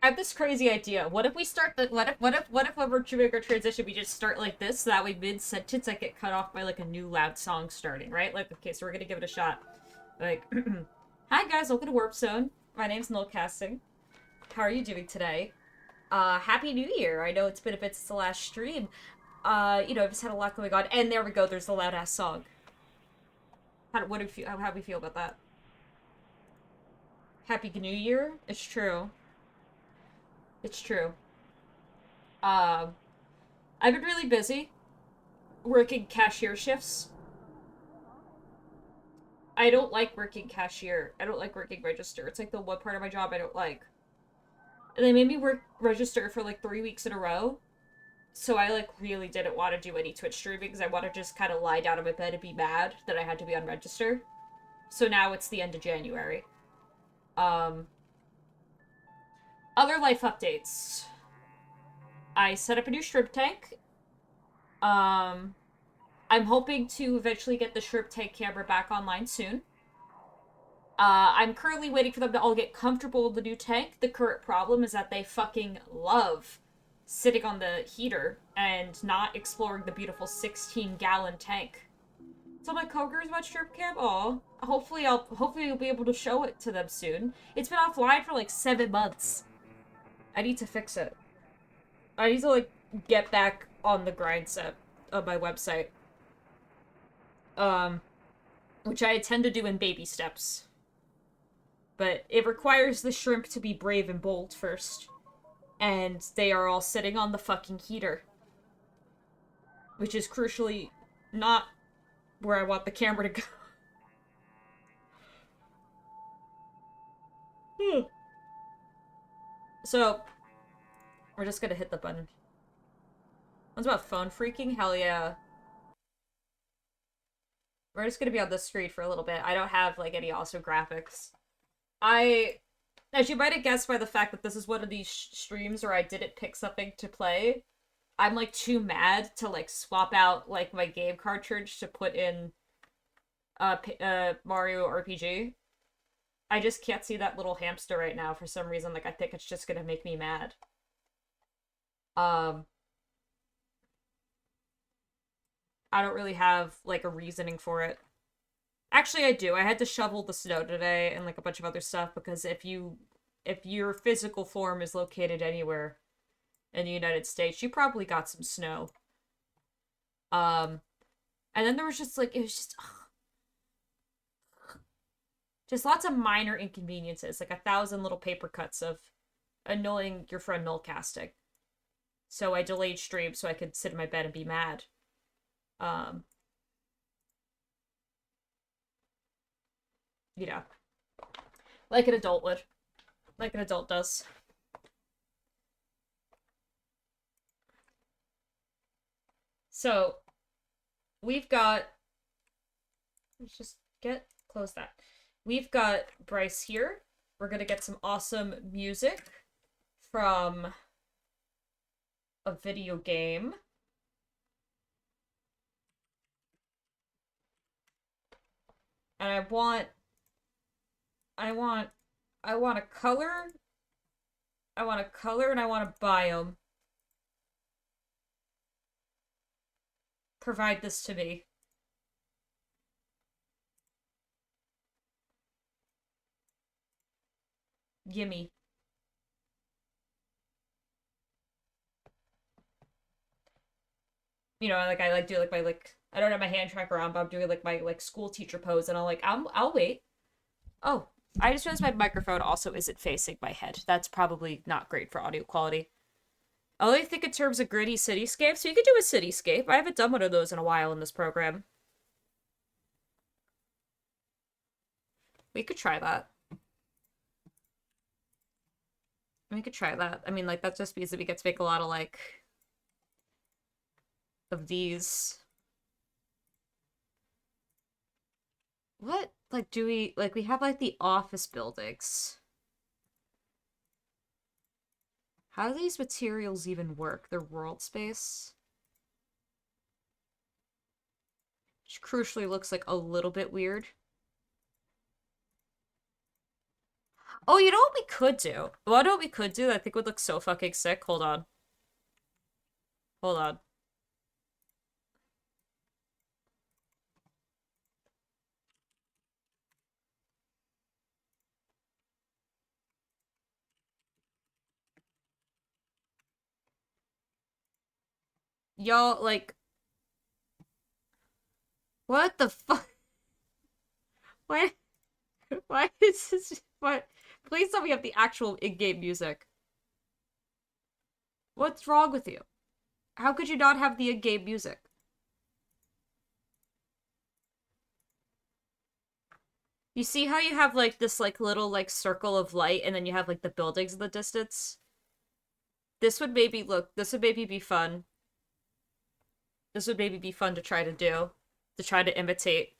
I have this crazy idea. What if we start the what if when we're doing our transition we just start like this, so that way mid sentence I get cut off by like a new loud song starting, right? Like okay, so we're gonna give it a shot. Like hi guys, welcome to Warp Zone. My name's Null Casting. How are you doing today? Happy New Year. I know it's been a bit since the last stream. I've just had a lot going on. And there we go, there's the loud ass song. How do we feel about that? Happy New Year? It's true. It's true. Um, I've been really busy working cashier shifts. I don't like working cashier. I don't like working register. It's like the one part of my job I don't like. And they made me work register for like 3 weeks in a row. So I like really didn't want to do any Twitch streaming because I want to just kind of lie down on my bed and be mad that I had to be on register. So now it's the end of January. Um, Other life updates. I set up a new shrimp tank. Um, I'm hoping to eventually get the shrimp tank camera back online soon. I'm currently waiting for them to all get comfortable with the new tank. The current problem is that they fucking love sitting on the heater and not exploring the beautiful 16-gallon tank. So my coworkers about shrimp camp. Oh, hopefully you'll be able to show it to them soon. It's been offline for like 7 months. I need to fix it. I need to like get back on the grind set of my website. Um, which I intend to do in baby steps. But it requires the shrimp to be brave and bold first. And they are all sitting on the fucking heater. Which is crucially not where I want the camera to go. So, we're just gonna hit the button. What's about phone freaking? Hell yeah. We're just gonna be on the street for a little bit. I don't have, like, any awesome graphics. As you might have guessed by the fact that this is one of these streams where I didn't pick something to play, I'm, like, too mad to, like, swap out, like, my game cartridge to put in, Mario RPG. I just can't see that little hamster right now for some reason. Like, I think it's just gonna make me mad. Um, I don't really have, like, a reasoning for it. Actually, I do. I had to shovel the snow today and, like, a bunch of other stuff because if your physical form is located anywhere in the United States, you probably got some snow. Um, and then there was just, like, it was just lots of minor inconveniences, like 1,000 little paper cuts of annoying your friend null casting. So I delayed stream so I could sit in my bed and be mad. Um, you know, like an adult would, like an adult does. So we've got. Let's just close that. We've got Bryce here. We're gonna get some awesome music from a video game. And I want I want a color. I want a color and I want a biome. Provide this to me. Gimme. Like I like do like my like I don't have my hand tracker on, but I'm doing like my like school teacher pose, and I'll wait. Oh, I just realized my microphone also isn't facing my head. That's probably not great for audio quality. I only think in terms of gritty cityscapes, so you could do a cityscape. I haven't done one of those in a while in this program. We could try that. We could try that. I mean, like, that just means that we get to make a lot of, like, of these. What, like, do we, like, we have, like, the office buildings. How do these materials even work? Their world space? Which crucially looks like a little bit weird. Oh, you know what we could do? Well, know what we could do that I think would look so fucking sick? Hold on. Hold on. Y'all, like, what the fuck? Why? Why is this? What? Please tell me you have the actual in-game music. What's wrong with you? How could you not have the in-game music? You see how you have like this like little like circle of light and then you have like the buildings in the distance? This would maybe be fun. This would maybe be fun to try to do. To try to imitate.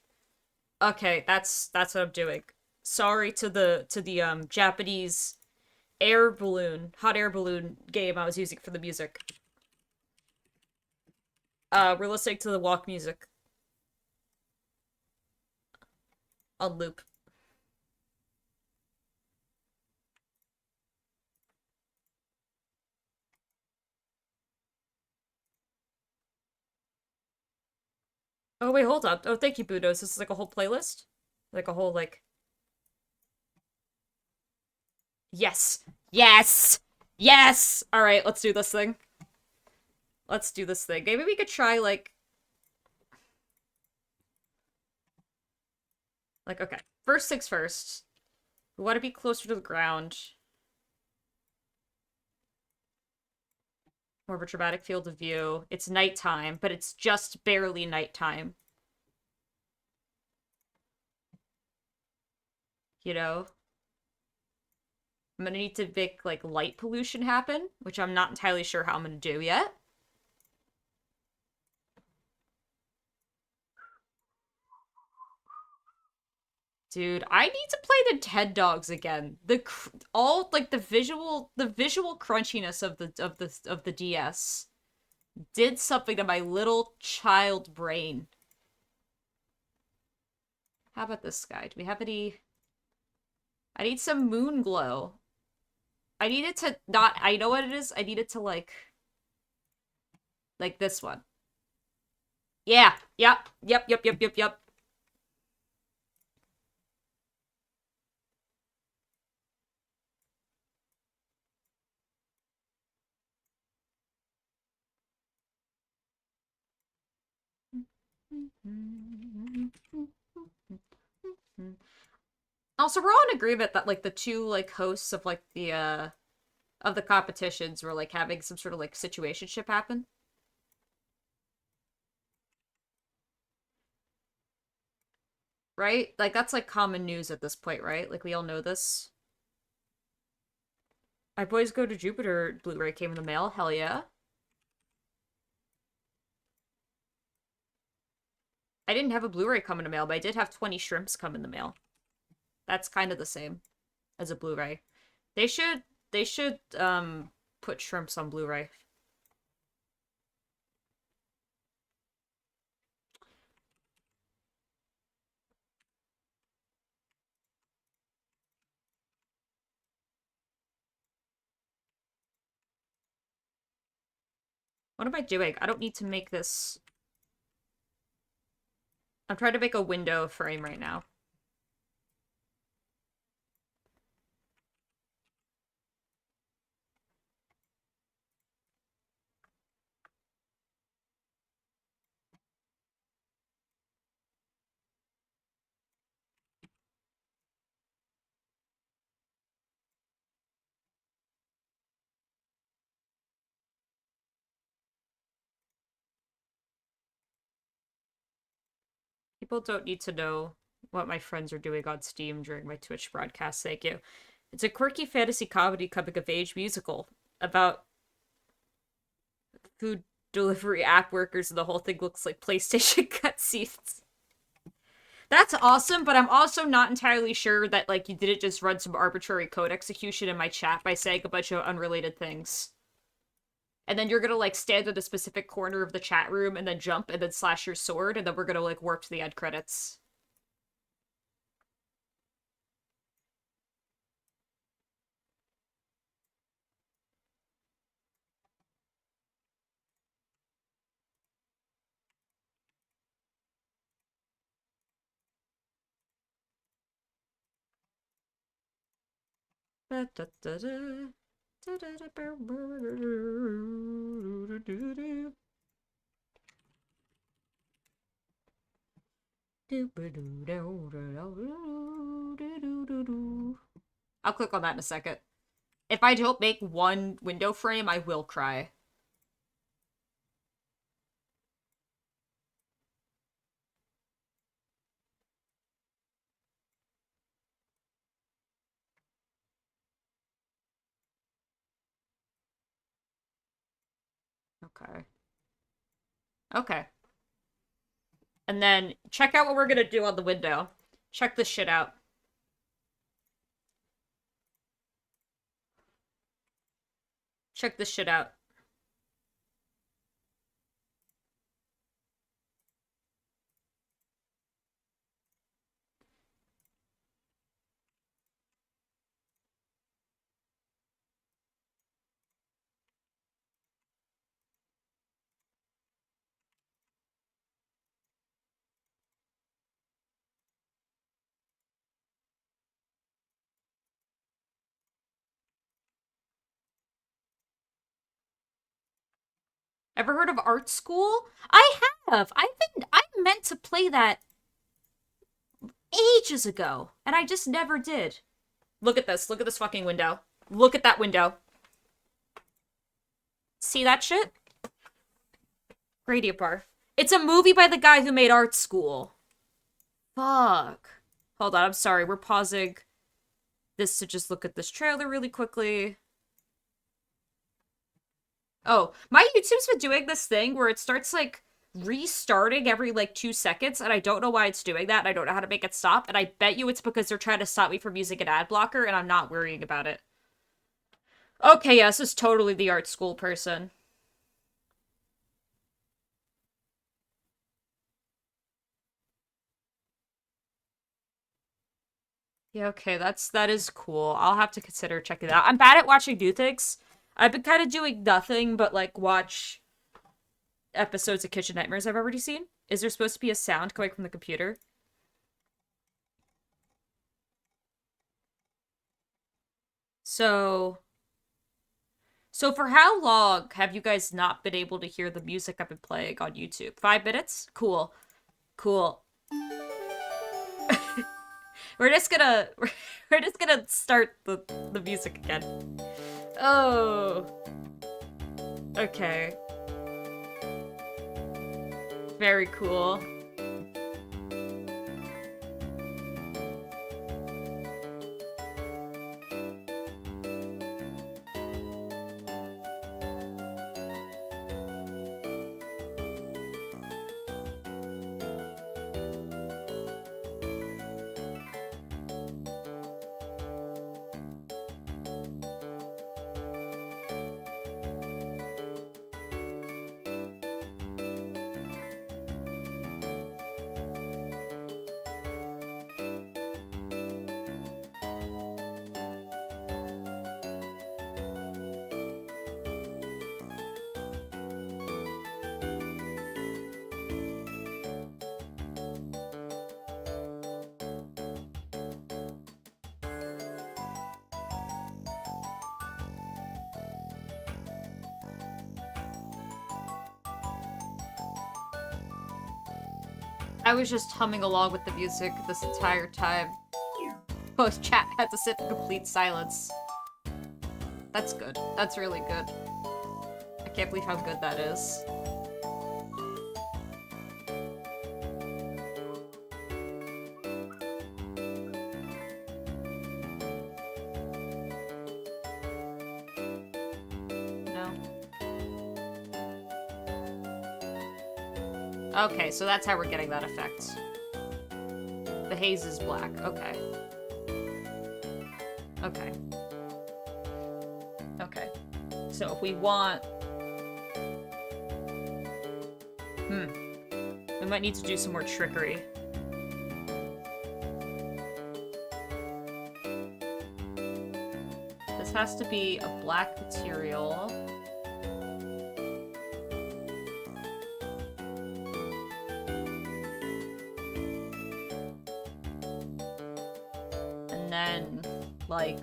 Okay, that's what I'm doing. Sorry to the Japanese hot air balloon game I was using for the music. We're listening to the walk music on loop. Oh wait, hold up. Oh, thank you, Budos. This is like a whole playlist? Like a whole like yes. Yes. Yes. All right, let's do this thing. Let's do this thing. Maybe we could try like okay. First things first. We want to be closer to the ground. More of a dramatic field of view. It's nighttime, but it's just barely nighttime. You know? I'm gonna need to make, like, light pollution happen, which I'm not entirely sure how I'm gonna do yet. Dude, I need to play the TED Dogs again. All like the visual crunchiness of the DS did something to my little child brain. How about this guy? Do we have any? I need some moon glow. I need it to not. I know what it is. I need it to like this one. Yeah. Yep. Yep. Yep. Yep. Yep. Yep. Also, we're all in agreement that like the two like hosts of like the of the competitions were like having some sort of like situationship happen, right? Like that's like common news at this point, right? Like we all know this. My Boys Go to Jupiter Blu-ray came in the mail. Hell yeah. I didn't have a Blu-ray come in the mail, but I did have 20 shrimps come in the mail. That's kind of the same as a Blu-ray. They should put shrimps on Blu-ray. What am I doing? I don't need to make this. I'm trying to make a window frame right now. People don't need to know what my friends are doing on Steam during my Twitch broadcast. Thank you. It's a quirky fantasy comedy coming of age musical about food delivery app workers, and the whole thing looks like PlayStation cutscenes. That's awesome, but I'm also not entirely sure that like you didn't just run some arbitrary code execution in my chat by saying a bunch of unrelated things. And then you're gonna like stand in a specific corner of the chat room and then jump and then slash your sword, and then we're gonna like warp to the end credits. I'll click on that in a second. If I don't make one window frame, I will cry. Okay. Okay. And then check out what we're gonna do on the window. Check this shit out. Check this shit out. Ever heard of art school? I have. I meant to play that ages ago, and I just never did. Look at this. Look at this fucking window. Look at that window. See that shit? Gradient bar. It's a movie by the guy who made Art School. Fuck. Hold on, I'm sorry. We're pausing this to just look at this trailer really quickly. Oh, my YouTube's been doing this thing where it starts, like, restarting every, like, 2 seconds, and I don't know why it's doing that, and I don't know how to make it stop, and I bet you it's because they're trying to stop me from using an ad blocker, and I'm not worrying about it. Okay, yeah, this is totally the art school person. Yeah, okay, that is cool. I'll have to consider checking it out. I'm bad at watching new things. I've been kind of doing nothing but, like, watch episodes of Kitchen Nightmares I've already seen. Is there supposed to be a sound coming from the computer? So, so for how long have you guys not been able to hear the music I've been playing on YouTube? 5 minutes? Cool. Cool. We're just gonna we're just gonna start the music again. Oh. Okay. Very cool. I was just humming along with the music this entire time. Post chat had to sit in complete silence. That's good. That's really good. I can't believe how good that is. No. Okay, so that's how we're getting that effect. The haze is black. Okay. Okay. Okay. So if we want... We might need to do some more trickery. This has to be a black material. And then, like,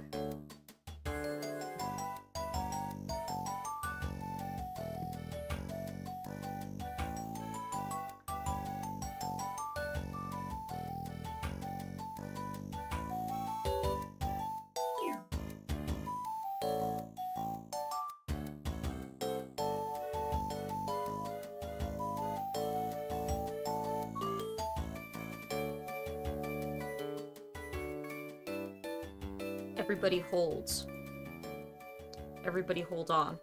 Everybody holds. Everybody hold on.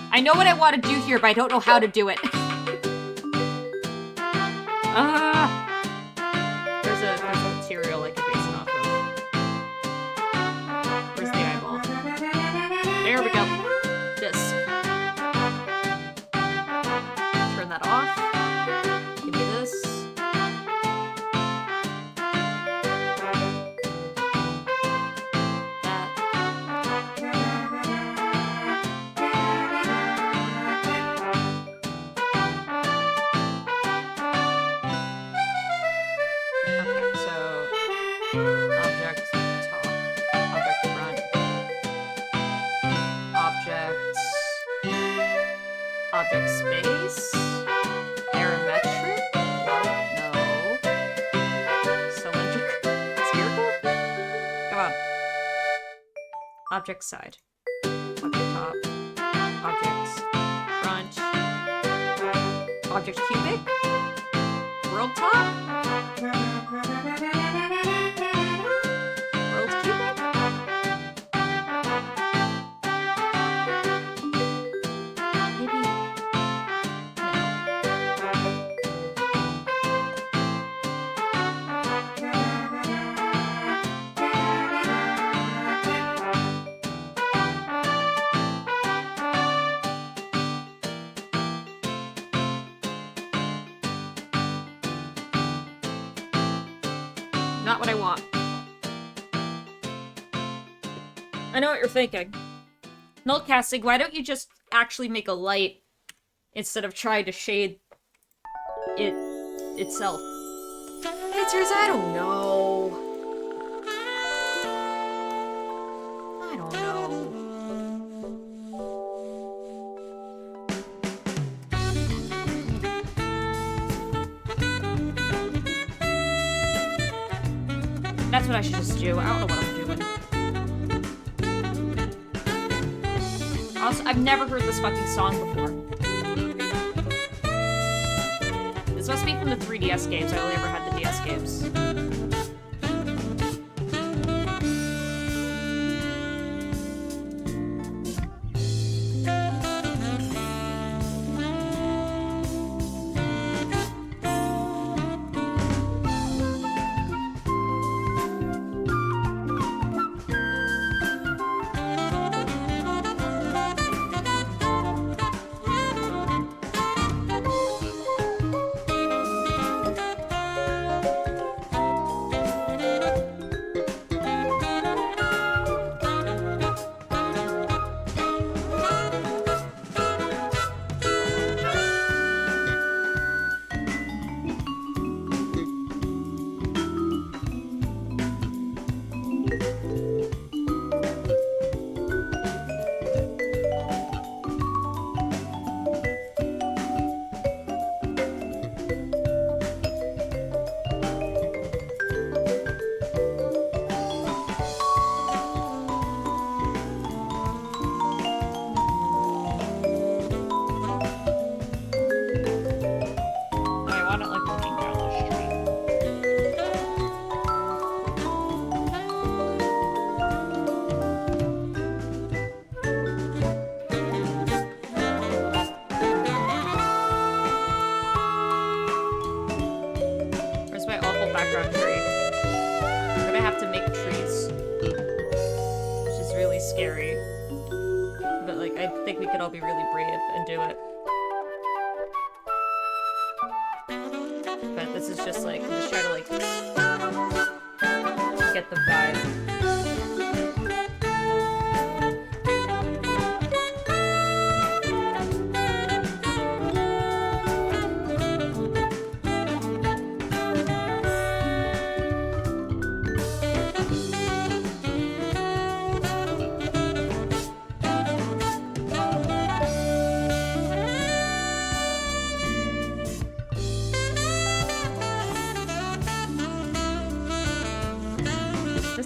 I know what I want to do here, but I don't know how to do it. There's a material I can base it off of. Where's the eyeball? There we go. This. Turn that off. Give me this. Object space. Parametric? No. Cylindrical? Spherical? Come on. Object side. Object top. Objects front. Object cubic? World top? World cubic? Not what I want. I know what you're thinking. Null casting, why don't you just actually make a light instead of trying to shade it itself? Answers, I don't know. I don't know. That's what I should just do. I don't know what I'm doing. Also, I've never heard this fucking song before. This must be from the 3DS games. I only ever had the DS games.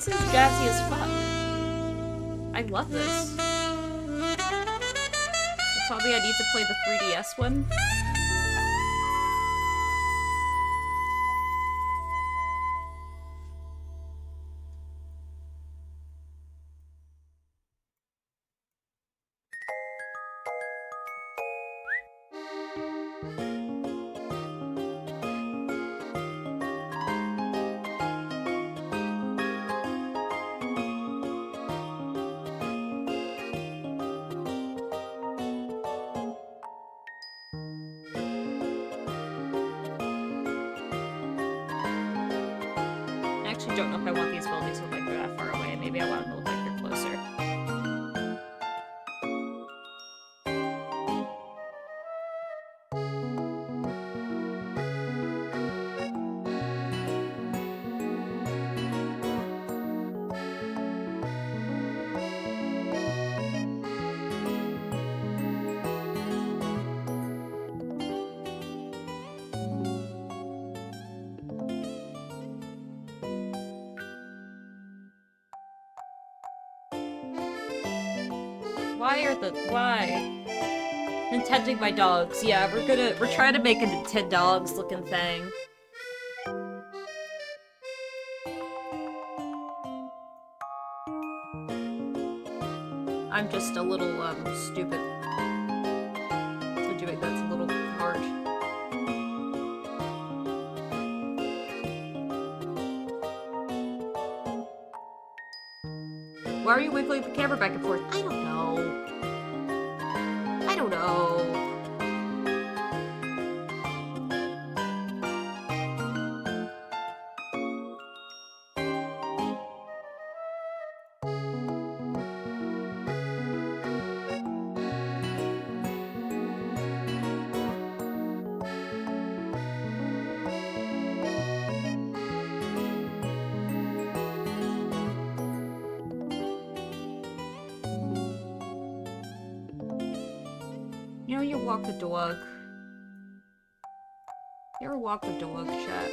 This is jazzy as fuck. I love this. You told me I need to play the 3DS one? I don't know if I want these buildings to look like they're that far away. Maybe I want them to look like they're closer. Why? Intending my dogs. Yeah, we're trying to make a Nintendogs looking thing. I'm just a little, stupid. So doing that's a little hard. Why are you wiggling the camera back and forth? I don't know. I don't know. You know, you walk the dog. You ever walk the dog, chat?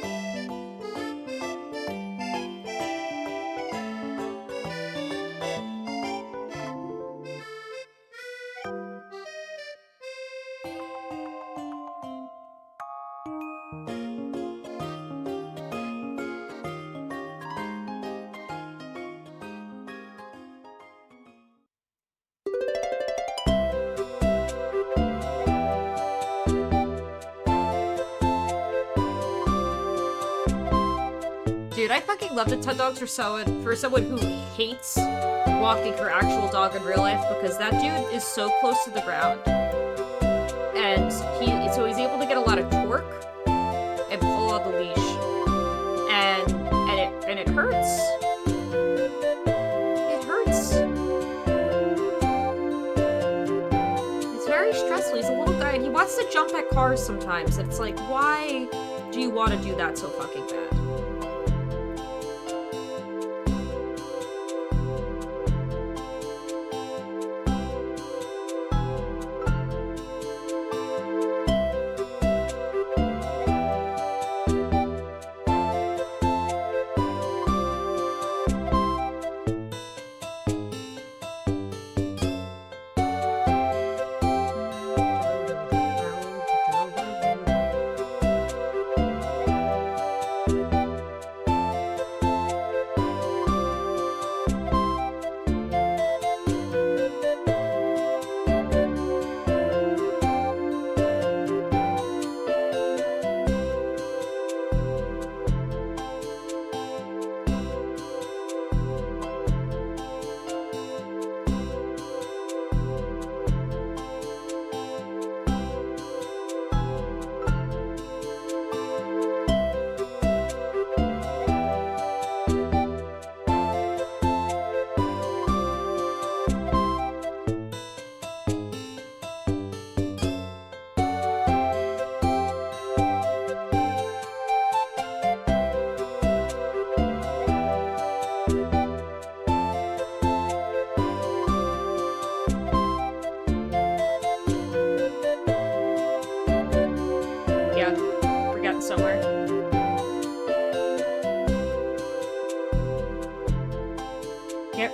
Dude, I fucking love Nintendogs for someone who hates walking her actual dog in real life, because that dude is so close to the ground. And so he's able to get a lot of torque and pull on the leash. And it hurts. It hurts. It's very stressful. He's a little guy and he wants to jump at cars sometimes. And it's like, why do you want to do that so fucking bad?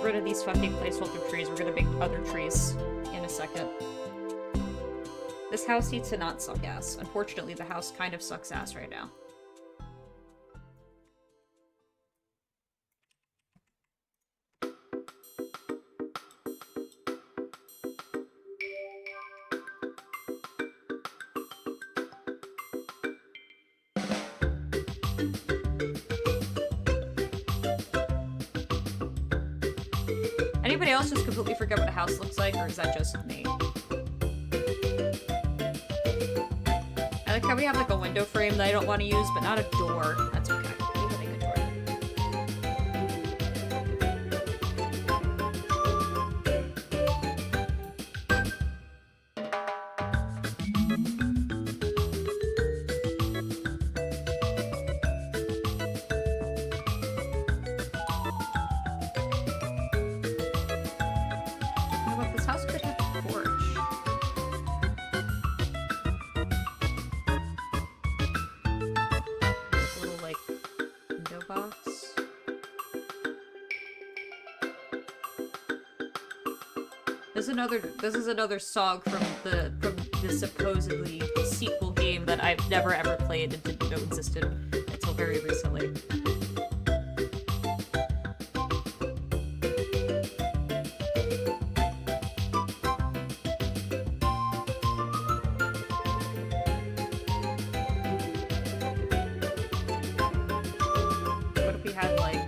rid of these fucking placeholder trees. We're gonna make other trees in a second. This house needs to not suck ass. Unfortunately, the house kind of sucks ass right now. Anybody else just completely forget what a house looks like, or is that just me? I like how we have like a window frame that I don't want to use, but not a door. That's okay. We can make a door. You know what? This house could have a porch. Little like window box. This is another song from the supposedly sequel game that I've never ever played and didn't know existed until very recently. What if we had like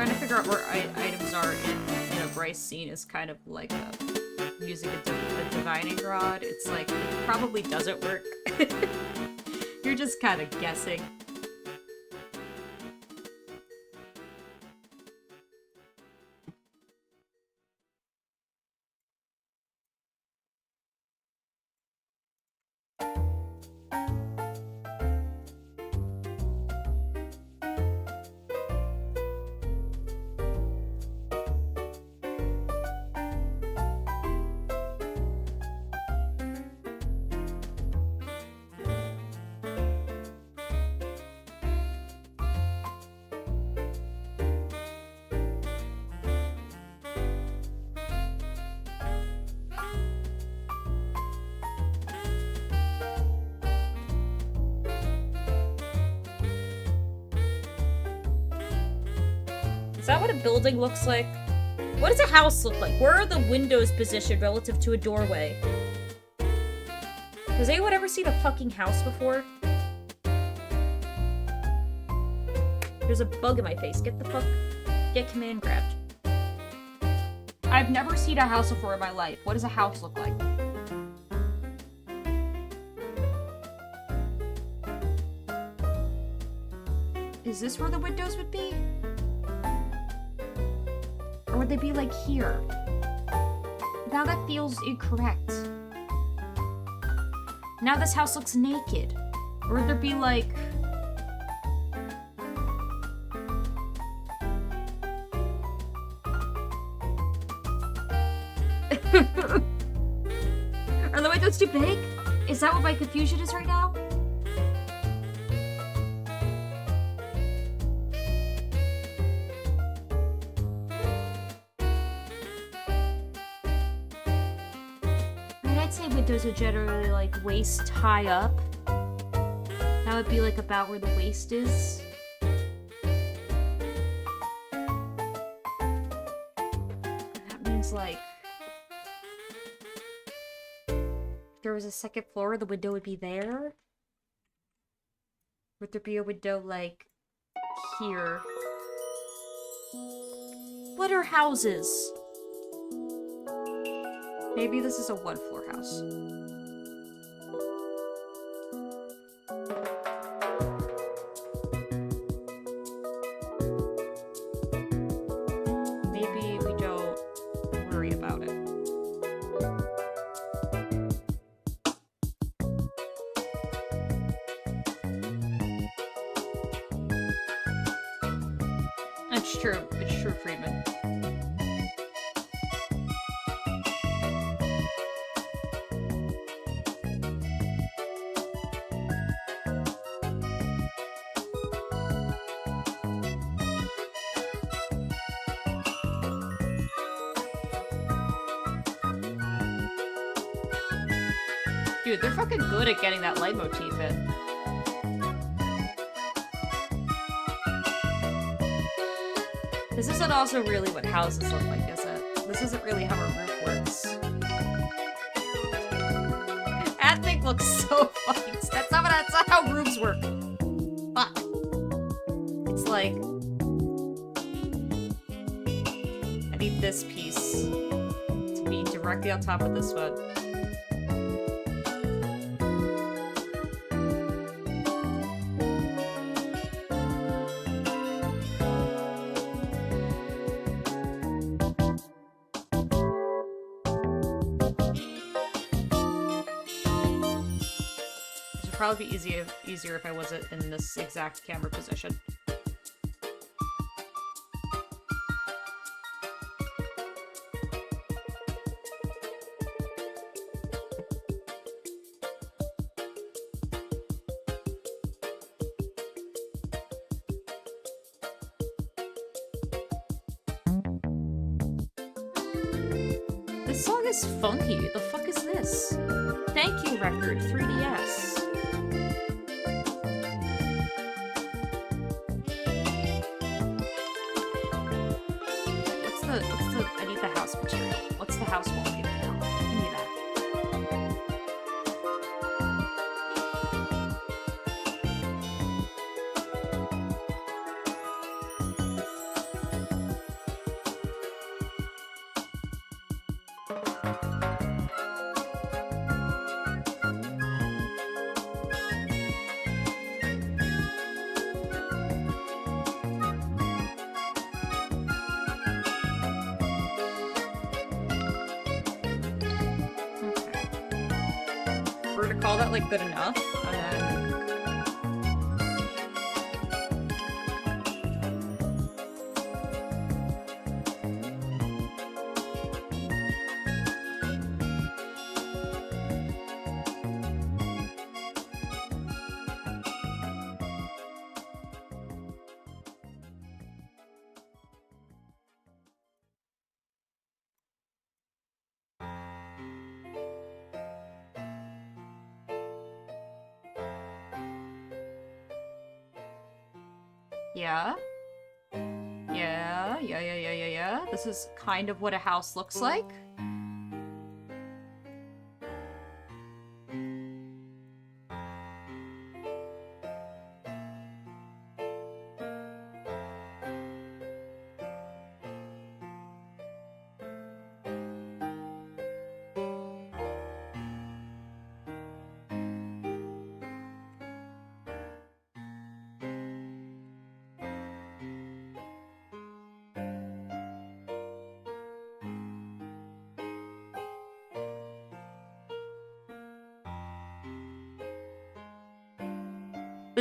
trying to figure out where items are in a Bryce scene is kind of like using a divining rod. It's like, it probably doesn't work. You're just kind of guessing. Is that what a building looks like? What does a house look like? Where are the windows positioned relative to a doorway? Has anyone ever seen a fucking house before? There's a bug in my face. Get the fuck... Get command grabbed. I've never seen a house before in my life. What does a house look like? Is this where the windows would be? they be like here? Now that feels incorrect. Now this house looks naked. Or would there be like... Are the windows too big? Is that what my confusion is right now? I'd say windows are generally like waist high up. That would be like about where the waist is. That means like if there was a second floor, the window would be there. Would there be a window like here? What are houses? Maybe this is a one-floor house. Maybe we don't worry about it. It's true. It's true, Friedman. Dude, they're fucking good at getting that leitmotif in. This isn't also really what houses look like, is it? This isn't really how a roof works. That thing looks so fucking... That's not how roofs work. Fuck. It's like... I need this piece to be directly on top of this one. Probably be easier if I wasn't in this exact camera position. This song is funky. The fuck is this? Thank you, record 3DS. I need the house material. What's the house wallpaper now? Give me that. We're gonna call that like good enough, and then... Yeah. Yeah. This is kind of what a house looks like.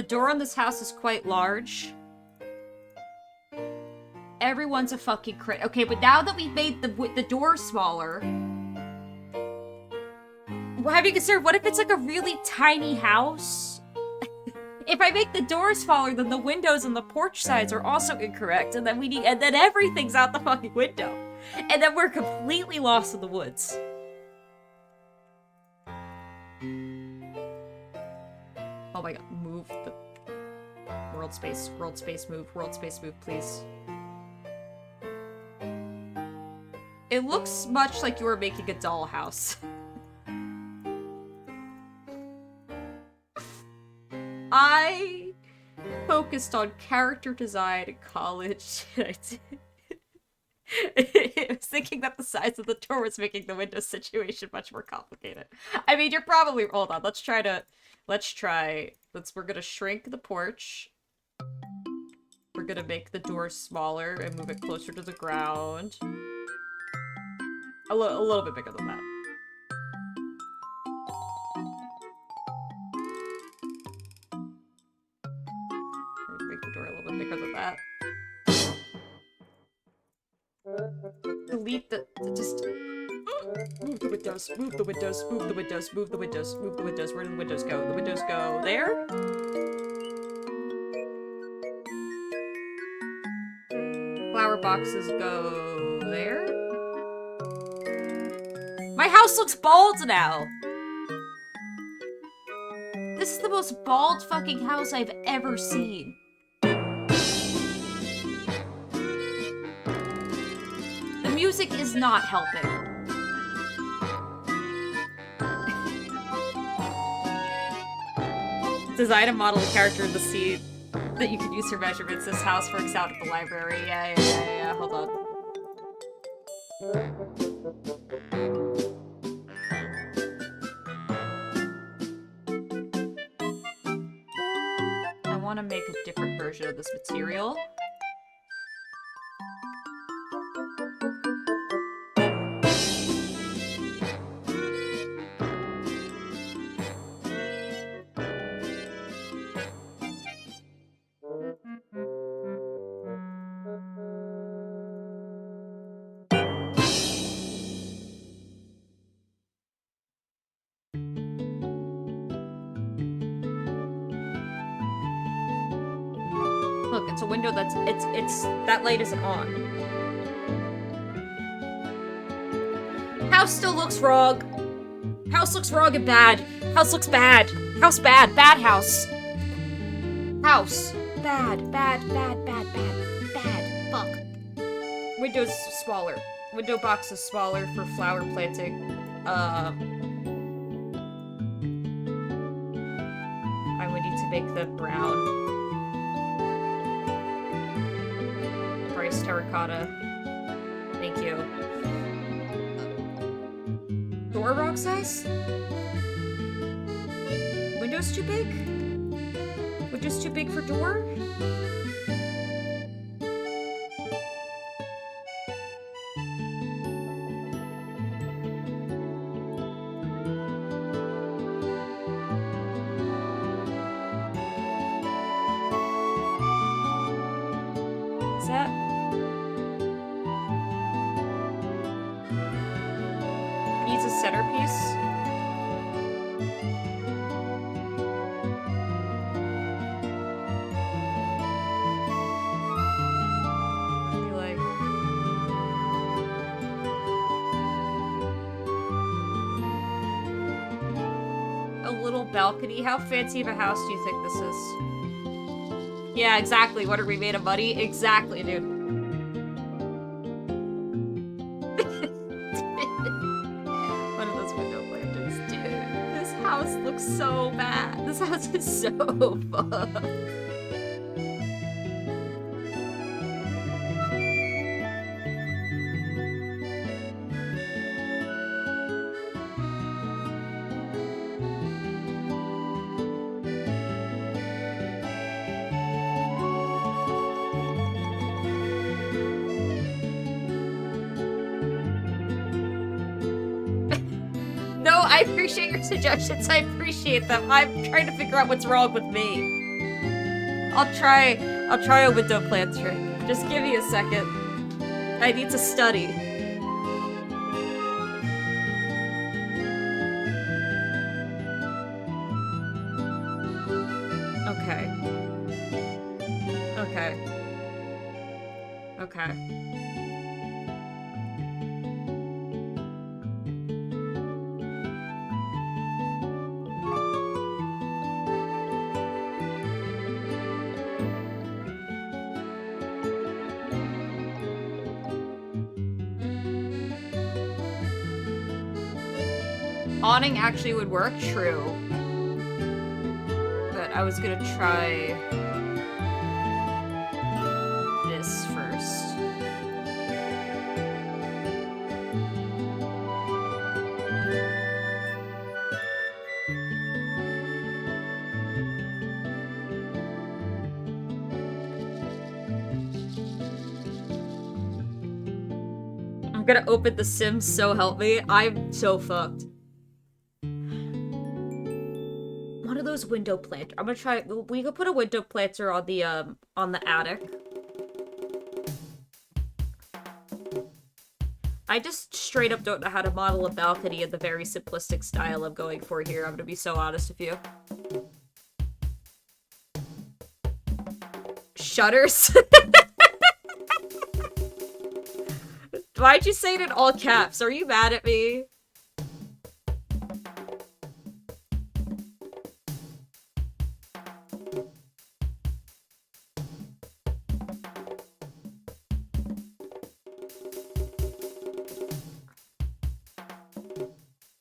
The door on this house is quite large. Everyone's a fucking crit. Okay, but now that we've made the door smaller, have you considered what if it's like a really tiny house? If I make the door smaller, then the windows and the porch sides are also incorrect, and then everything's out the fucking window, and then we're completely lost in the woods. Oh my god, move the world space, move, please. It looks much like you were making a dollhouse. I focused on character design in college, and I was thinking that the size of the door was making the window situation much more complicated. I mean, you're probably- hold on, we're gonna shrink the porch. We're gonna make the door smaller and move it closer to the ground. A little bit bigger than that. Make the door a little bit bigger than that. Delete just... Move the windows, move the windows, move the windows, move the windows, move the windows. Where do the windows go? The windows go there? Flower boxes go there? My house looks bald now! This is the most bald fucking house I've ever seen. The music is not helping. Design a model of character in the scene that you can use for measurements. This house works out at the library. Yeah, hold on. I want to make a different version of this material. Look, it's a window that's- that light isn't on. House still looks wrong. House looks wrong and bad. House looks bad. House bad. Bad house. House. Bad. Fuck. Windows smaller. Window box is smaller for flower planting. I would need to make the brown. Bryce terracotta. Thank you. Door rock size? Window's too big? Window's too big for door? Is that... needs a centerpiece? Maybe like... a little balcony? How fancy of a house do you think this is? Yeah, exactly. What are we made of money? Exactly, dude. One of those window lanterns, dude. This house looks so bad. This house is so fucked. No, I appreciate your suggestions. I appreciate them. I'm trying to figure out what's wrong with me. I'll try a window planter. Just give me a second. I need to study. Okay. Okay. Okay. Awning actually would work, true. But I was gonna try this first. I'm gonna open The Sims, so help me. I'm so fucked. One of those window planters. I'm gonna try. We could put a window planter on the attic. I just straight up don't know how to model a balcony in the very simplistic style I'm going for here. I'm gonna be so honest with you. Shutters? Why'd you say it in all caps? Are you mad at me?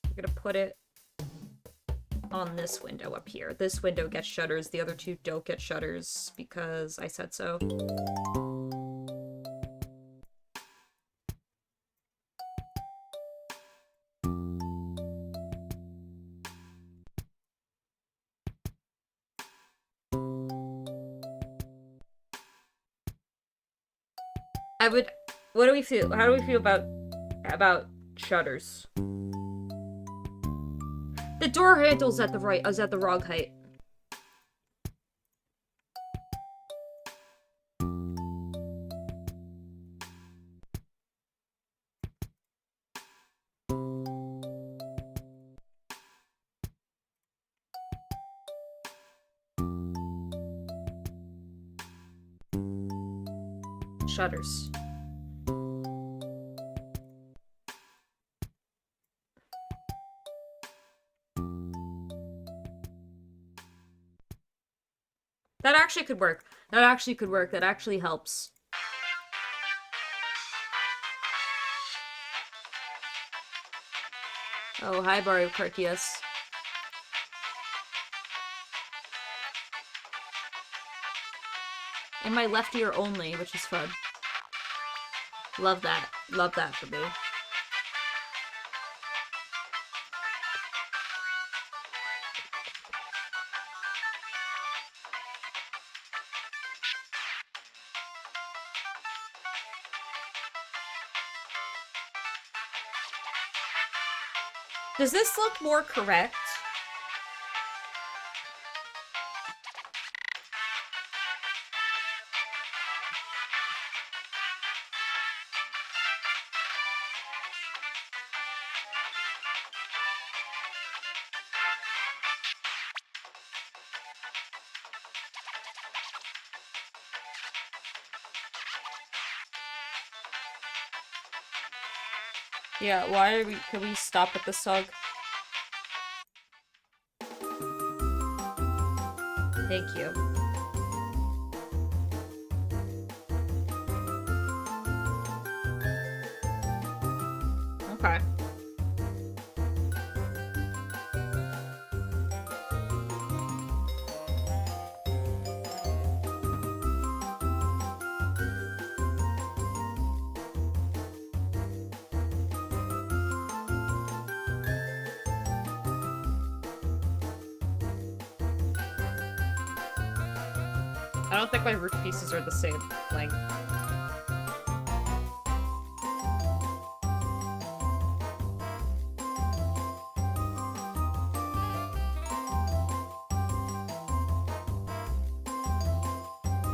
I'm gonna put it on this window up here. This window gets shutters, the other two don't get shutters because I said so. What do we feel? How do we feel about shutters? The door handle's at the right, is at the wrong height. Shutters. That actually could work. That actually could work. That actually helps. Oh, hi, Mario Kart, yes. In my left ear only, which is fun. Love that. Love that for me. Does this look more correct? Yeah, why are we- can we stop at the song? Thank you. Okay. I don't think my roof pieces are the same length.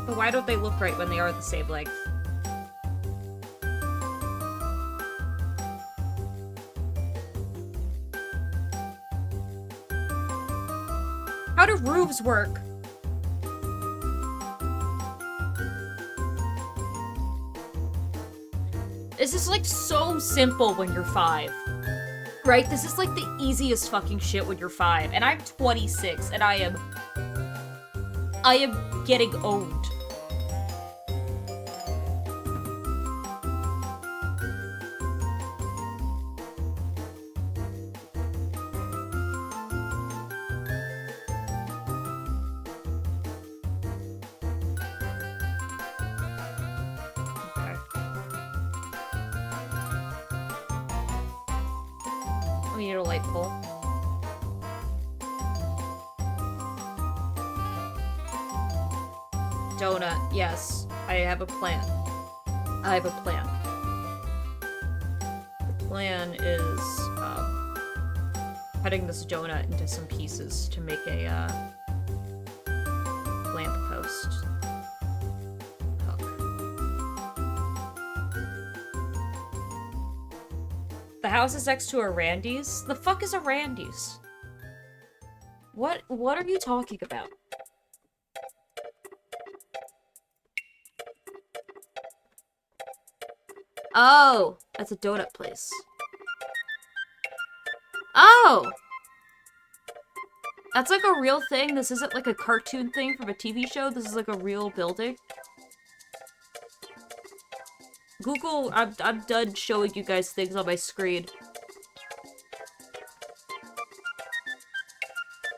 But why don't they look right when they are the same length? How do roofs work? This is like so simple when you're 5. Right? This is like the easiest fucking shit when you're 5. And I'm 26 and I am getting owned. We need a light pole. Donut, yes. I have a plan. I have a plan. The plan is, cutting this donut into some pieces to make a, lamppost hook. The house is next to a Randy's? The fuck is a Randy's? What are you talking about? Oh, that's a donut place. Oh! That's like a real thing? This isn't like a cartoon thing from a TV show? This is like a real building? Google, I'm done showing you guys things on my screen.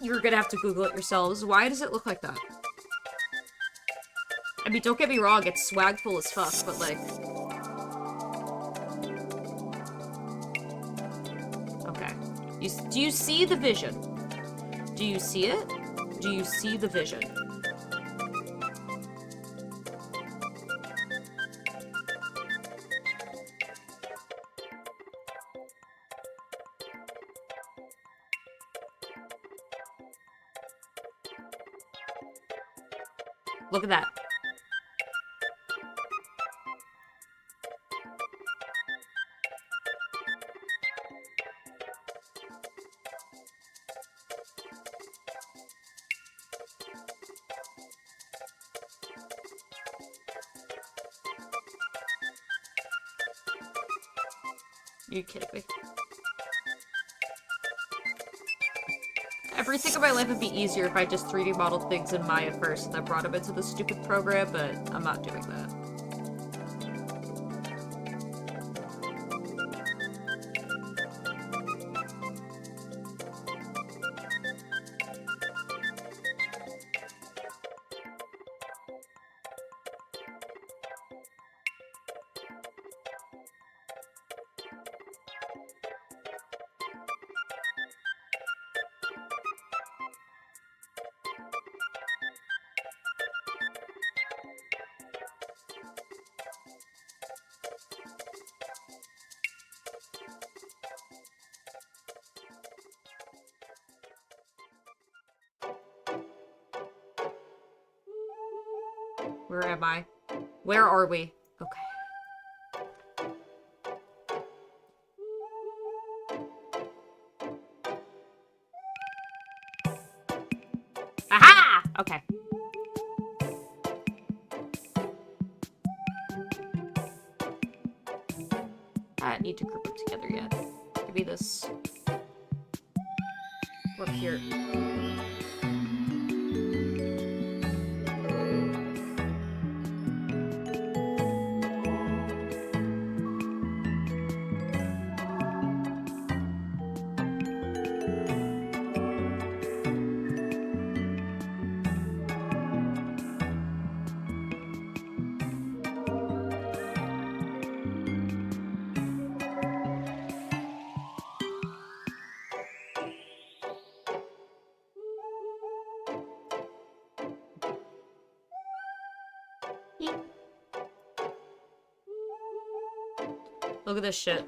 You're gonna have to Google it yourselves. Why does it look like that? I mean, don't get me wrong, it's swagful as fuck, but like... Okay. Do you see the vision? Do you see it? Do you see the vision? Look at that. You're kidding me. Everything in my life would be easier if I just 3D modeled things in Maya first and then brought them into this stupid program, but I'm not doing that. Where am I? Where are we? Okay. Aha! Okay. I need to group them together yet. Maybe this. Up here. Look at this shit.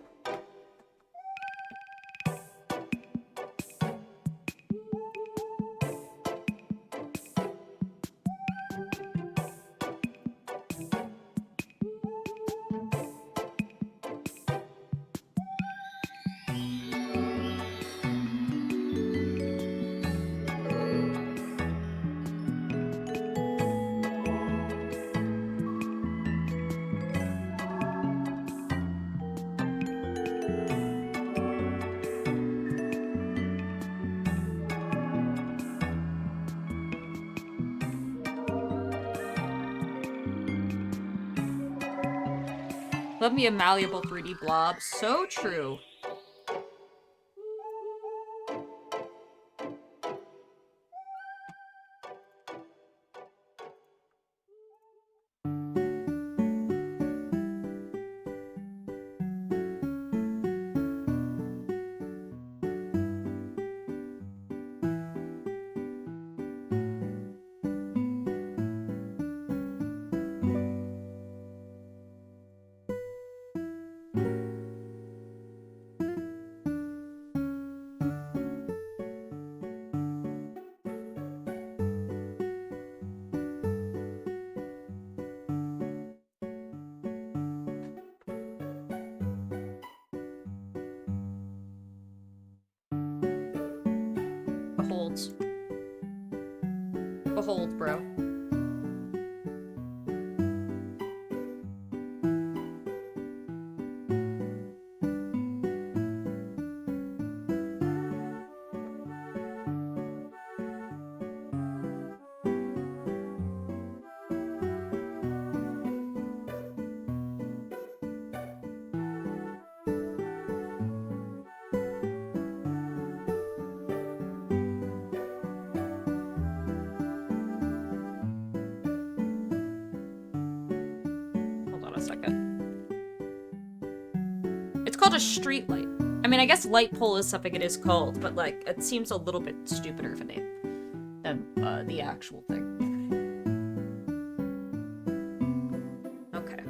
Love me a malleable 3D blob. So true. Behold. Behold, bro. Hold on a second. It's called a street light. I mean, I guess light pole is something it is called, but, like, it seems a little bit stupider of a name than the actual thing. Okay.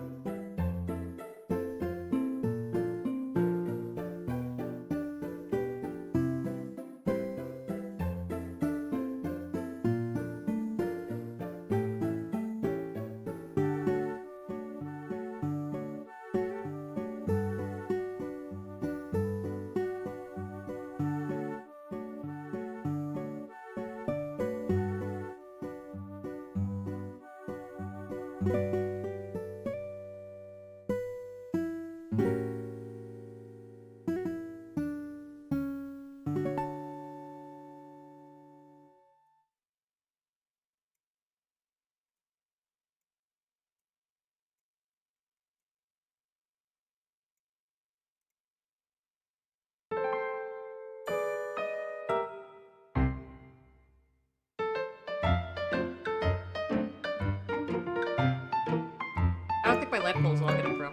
I don't think my light pole is long enough, bro.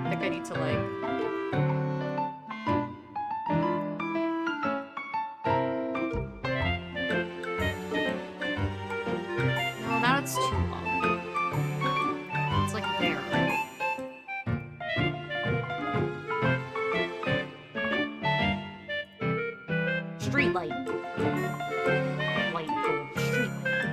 I think I need to, like... No, now it's too long. It's like there, right? Street light. Light pole. Street light.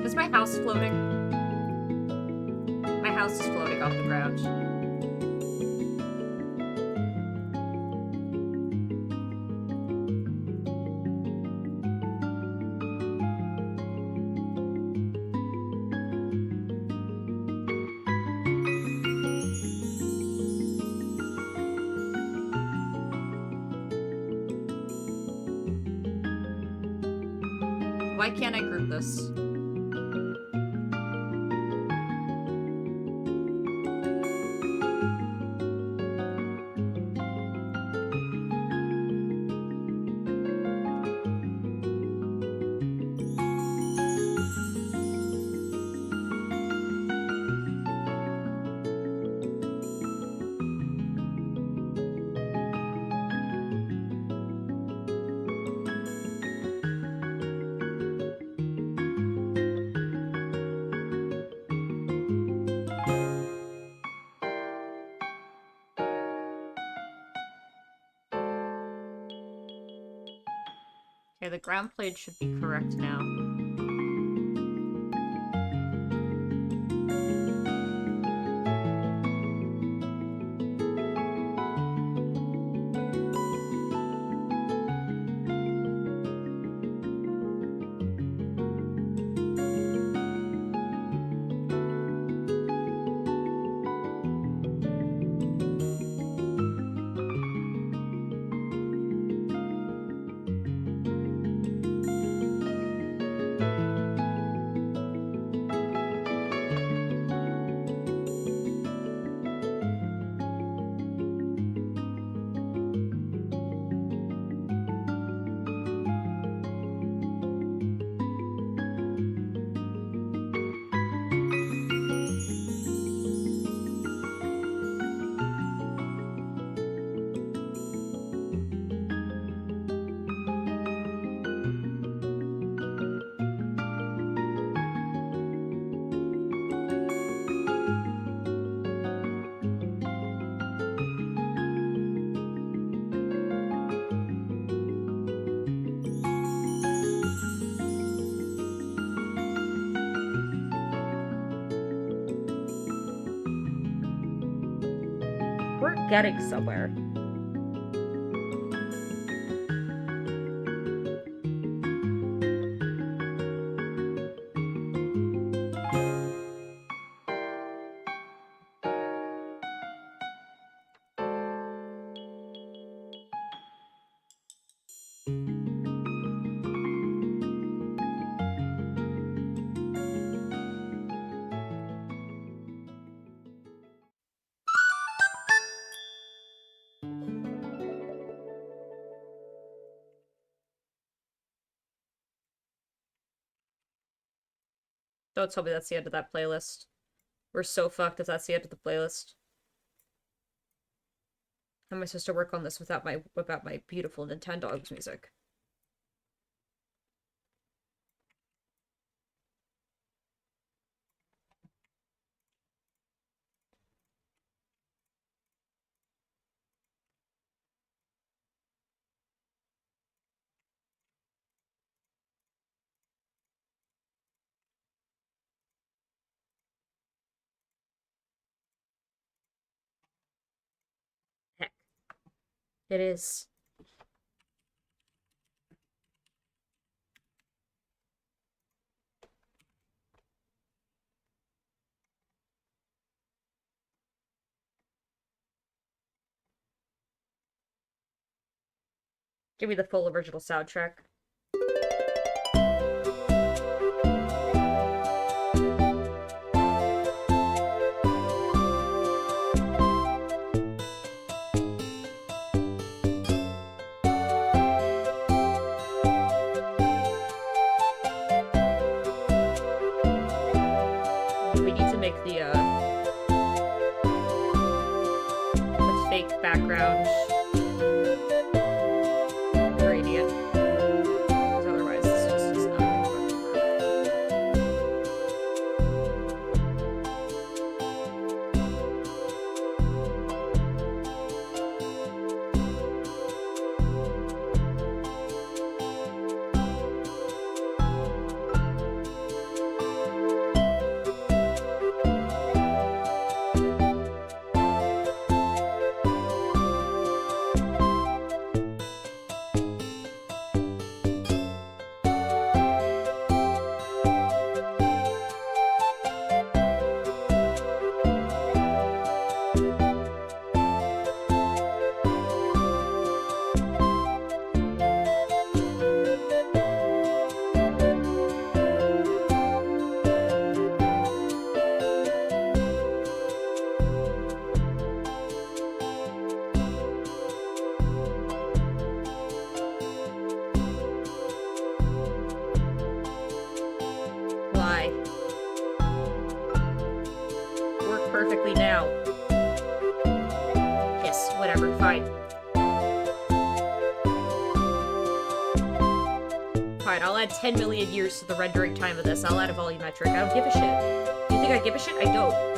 Is my house floating? house is floating off the ground. Why can't I group this? Okay, the ground plane should be correct now. We're getting somewhere. Don't tell me that's the end of that playlist. We're so fucked if that's the end of the playlist. How am I supposed to work on this without my beautiful Nintendogs music? Heck. It is. Give me the full original soundtrack. We need to make the fake background gradient. fine. I'll add 10 million years to the rendering time of this. I'll add a volumetric. I don't give a shit. You think I give a shit? I don't.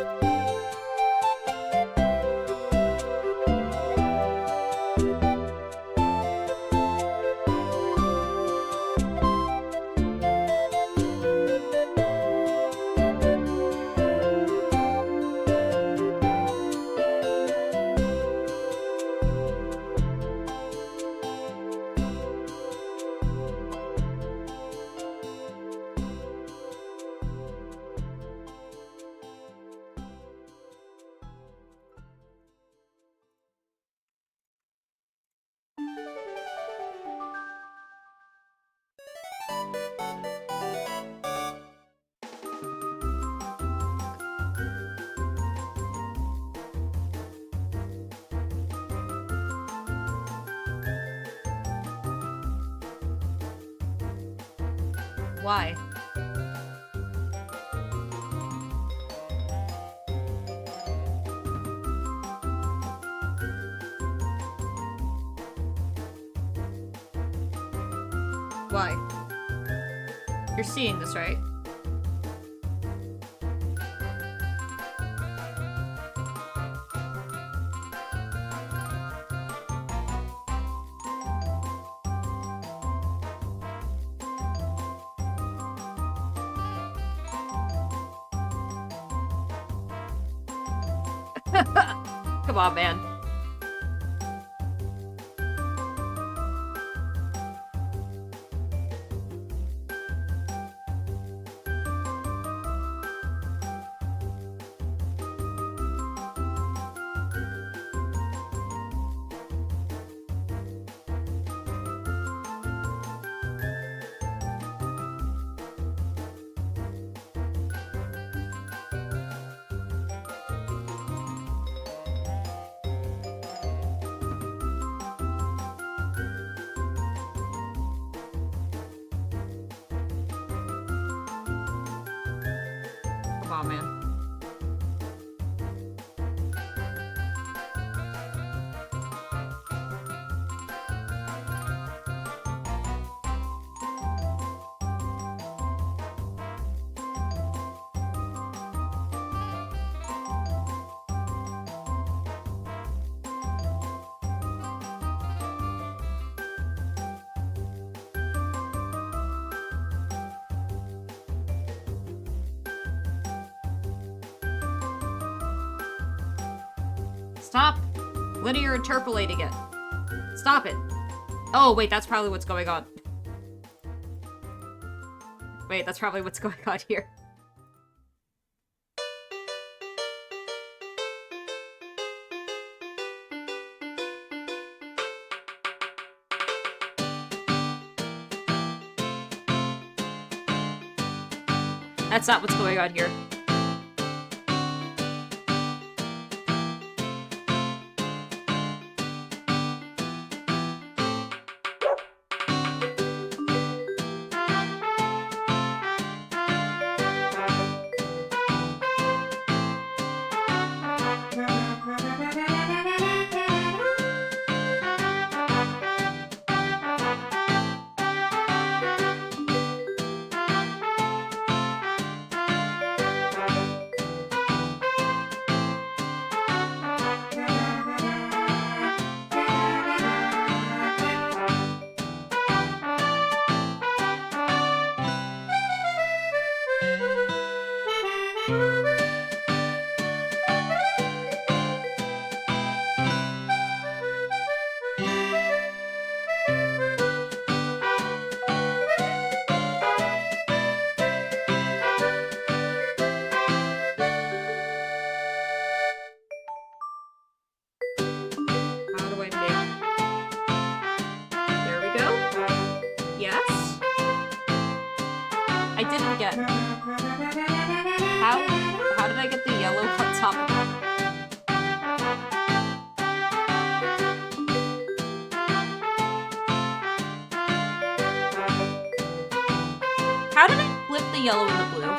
Why? Why? You're seeing this, right? Come on, man. Come on, man. Stop linear interpolating it. Stop it. Oh, wait, that's probably what's going on. Wait, that's probably what's going on here. That's not what's going on here. How did I get the yellow on top of it? How did I flip the yellow and the blue?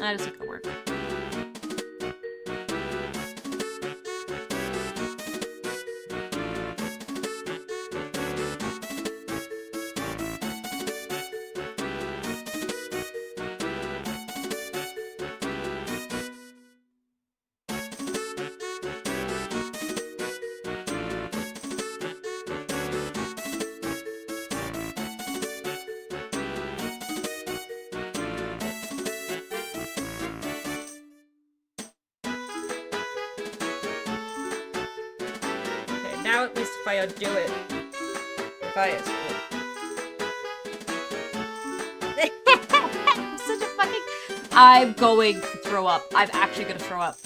That isn't gonna work. Now at least if I undo it, if I I'm such a fucking... I'm going to throw up. I'm actually gonna throw up.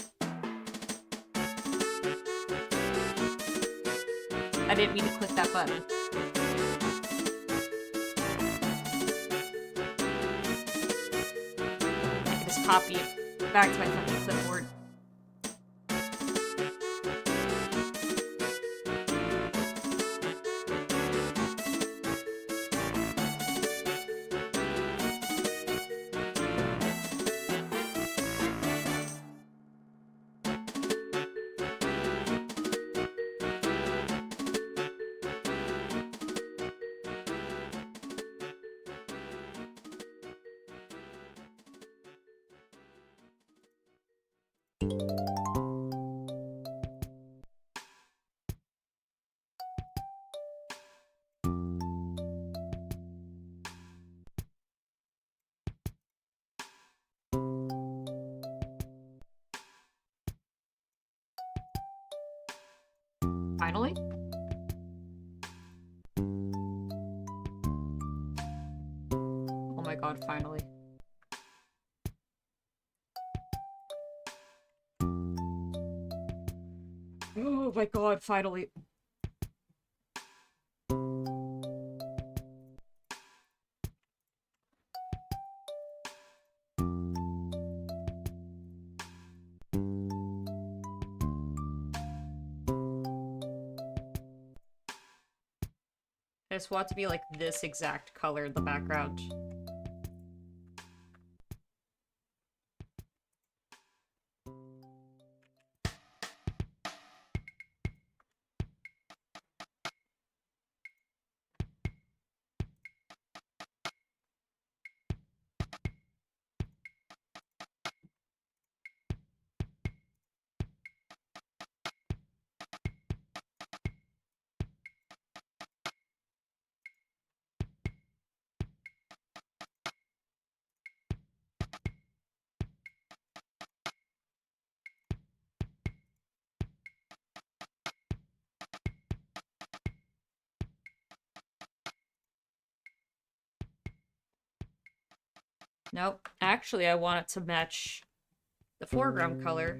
I didn't mean to click that button. I can just copy it back to my fucking clipboard. Finally? Oh my god, finally. Oh my god, finally. I just want it to be like this exact color in the background. Nope. Actually, I want it to match the foreground color.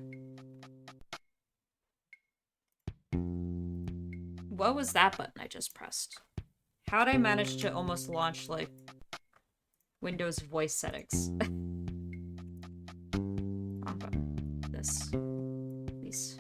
What was that button I just pressed? How'd I manage to almost launch, like, Windows voice settings? Wrong button. This. Please.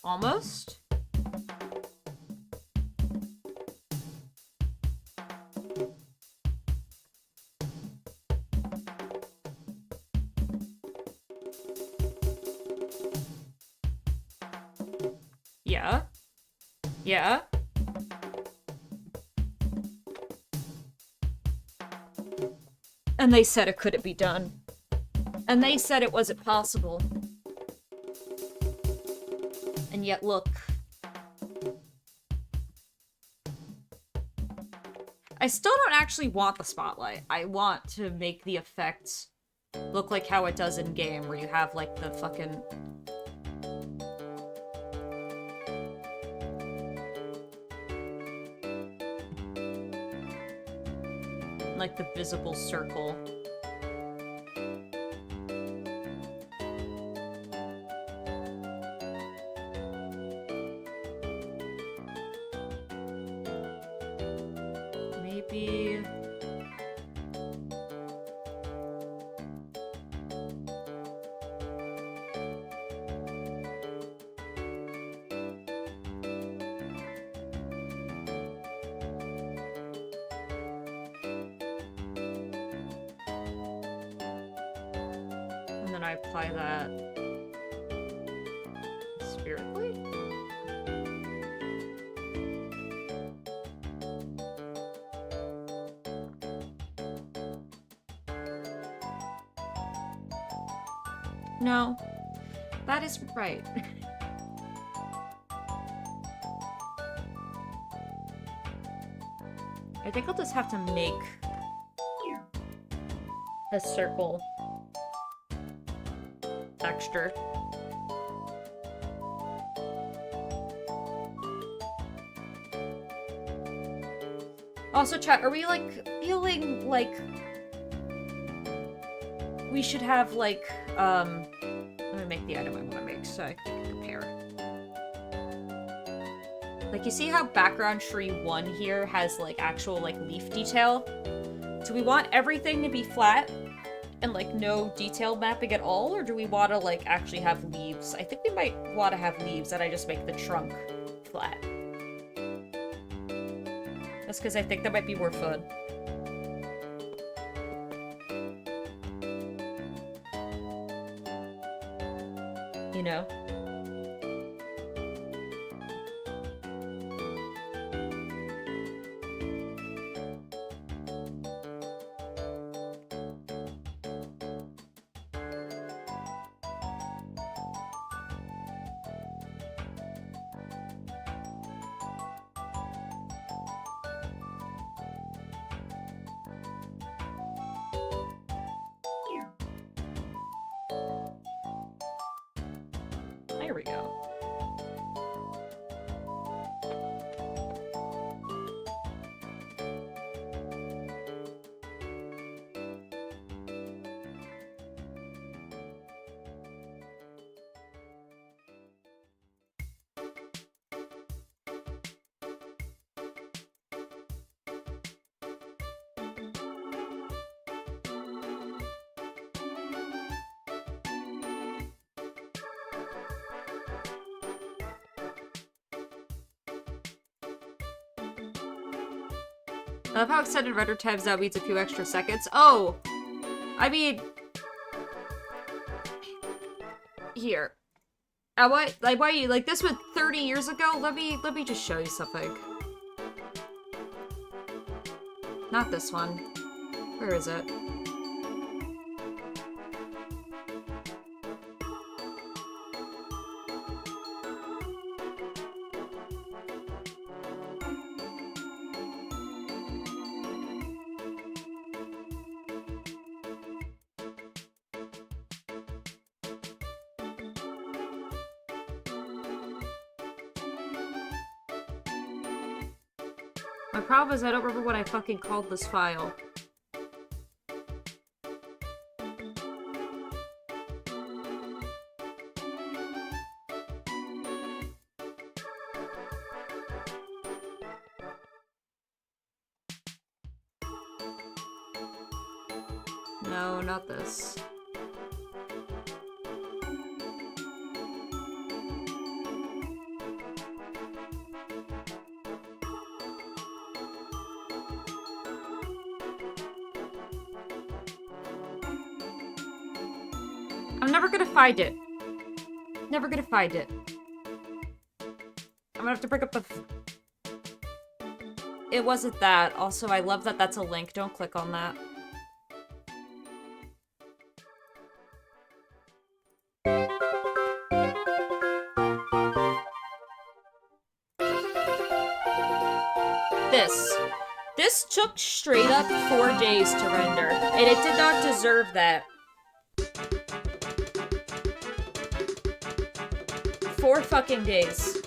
Almost? Yeah. Yeah. And they said it couldn't be done. And they said it wasn't possible. And yet, look. I still don't actually want the spotlight. I want to make the effect look like how it does in game, where you have, like, the fucking... like, the visible circle. Maybe... And then I apply that spherically? No, that isn't right. I think I'll just have to make a circle texture. Also, chat, are we, like, feeling like we should have, like, let me make the item I want to make so I can compare. Like, you see how background tree 1 here has, like, actual, like, leaf detail? Do we want everything to be flat and, like, no detail mapping at all, or do we want to, like, actually have leaves? I think we might want to have leaves, and I just make the trunk flat. That's because I think that might be more fun. You know? There we go. I love how extended render times now means a few extra seconds. Oh! I mean... Here. Why you like this was 30 years ago? Let me just show you something. Not this one. Where is it? My problem is I don't remember what I fucking called this file. No, not this. I'm never gonna find it. Never gonna find it. I'm gonna have to bring up the... It wasn't that. Also, I love that that's a link. Don't click on that. This took straight up 4 days to render, and it did not deserve that. 4 fucking days.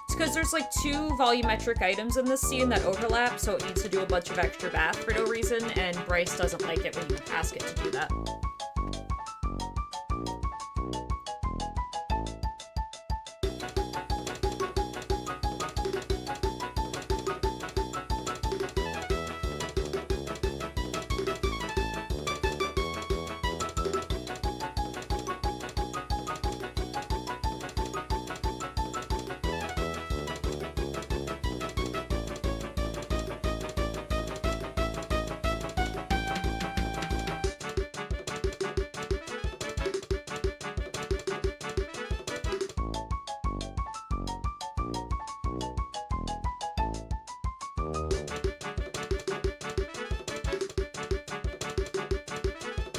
It's because there's like two volumetric items in this scene that overlap, so it needs to do a bunch of extra math for no reason, and Bryce doesn't like it when you ask it to do that.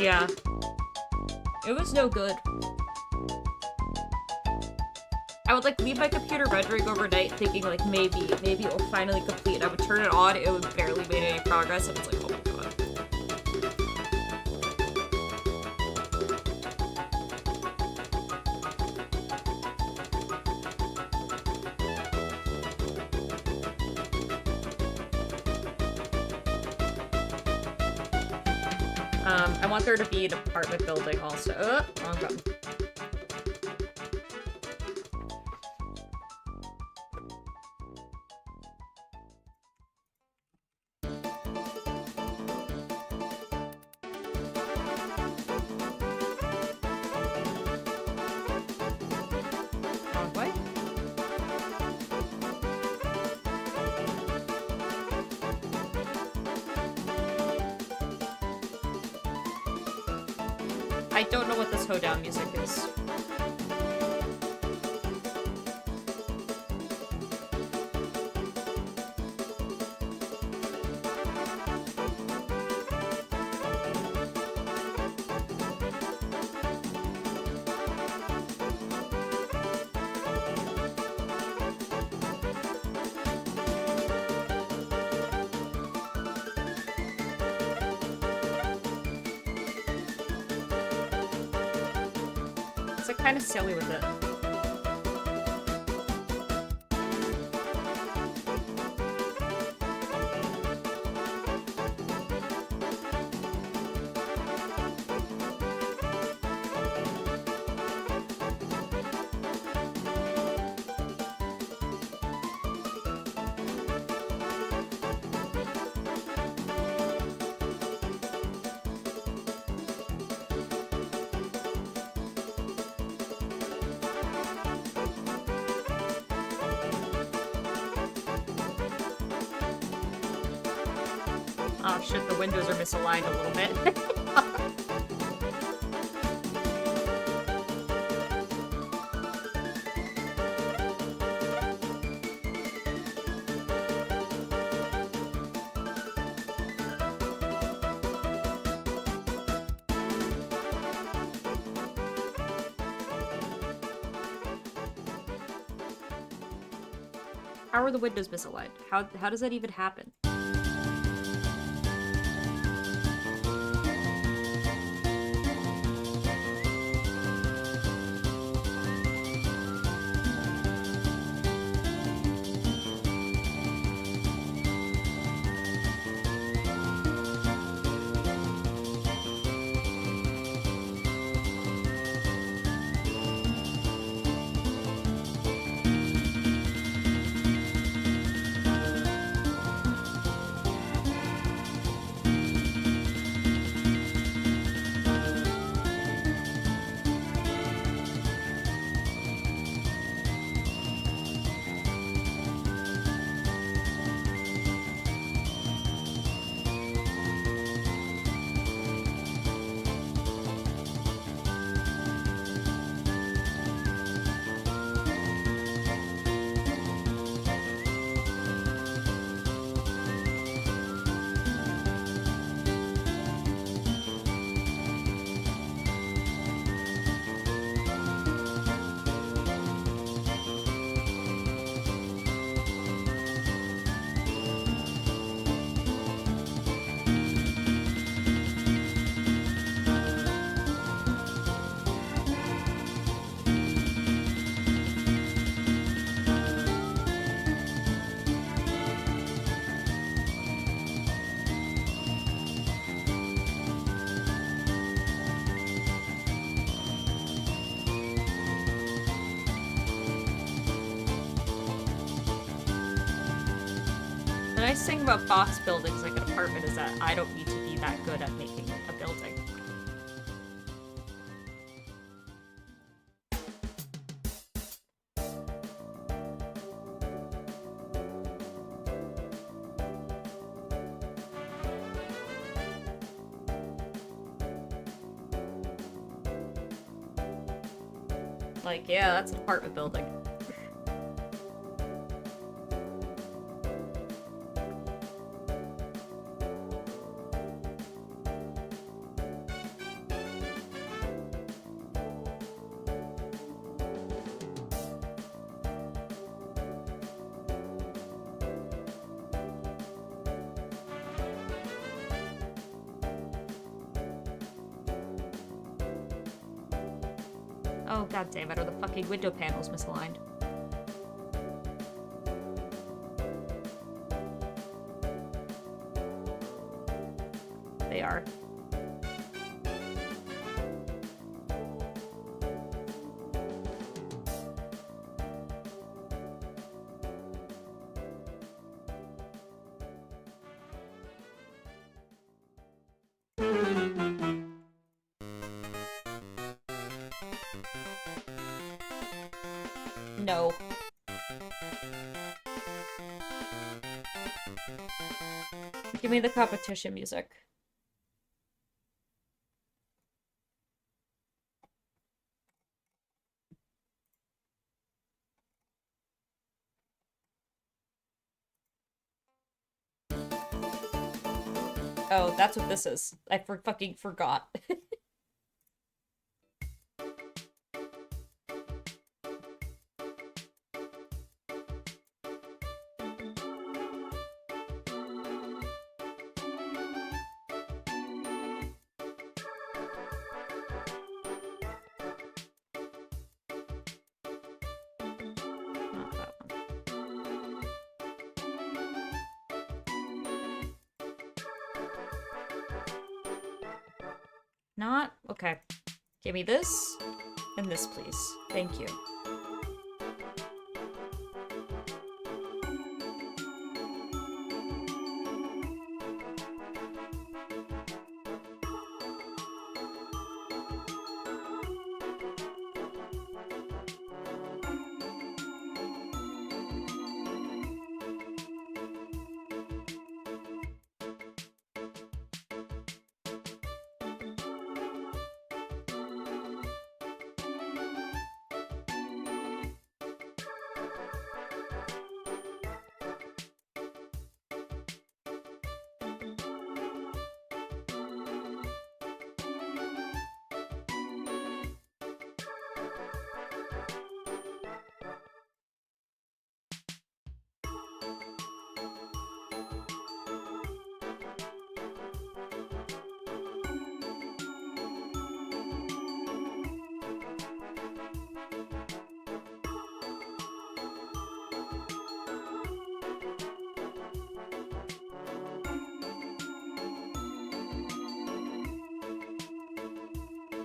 Yeah. It was no good. I would, like, leave my computer rendering overnight thinking, like, maybe it will finally complete. I would turn it on, it would barely make any progress, and it's like, oh my god. I want there to be an apartment building also. Wrong button. Wrong way. I don't know what this hoedown music is. Kind of silly with it. Oh shit, the windows are misaligned a little bit. How are the windows misaligned? How does that even happen? The nice thing about box buildings like an apartment is that I don't need to be that good at making a building. Like, yeah, that's an apartment building. Oh, god damn it, are the fucking window panels misaligned? They are. No. Give me the competition music. Oh, that's what this is. I fucking forgot. Not that one. Not? Okay. Give me this and this, please. Thank you.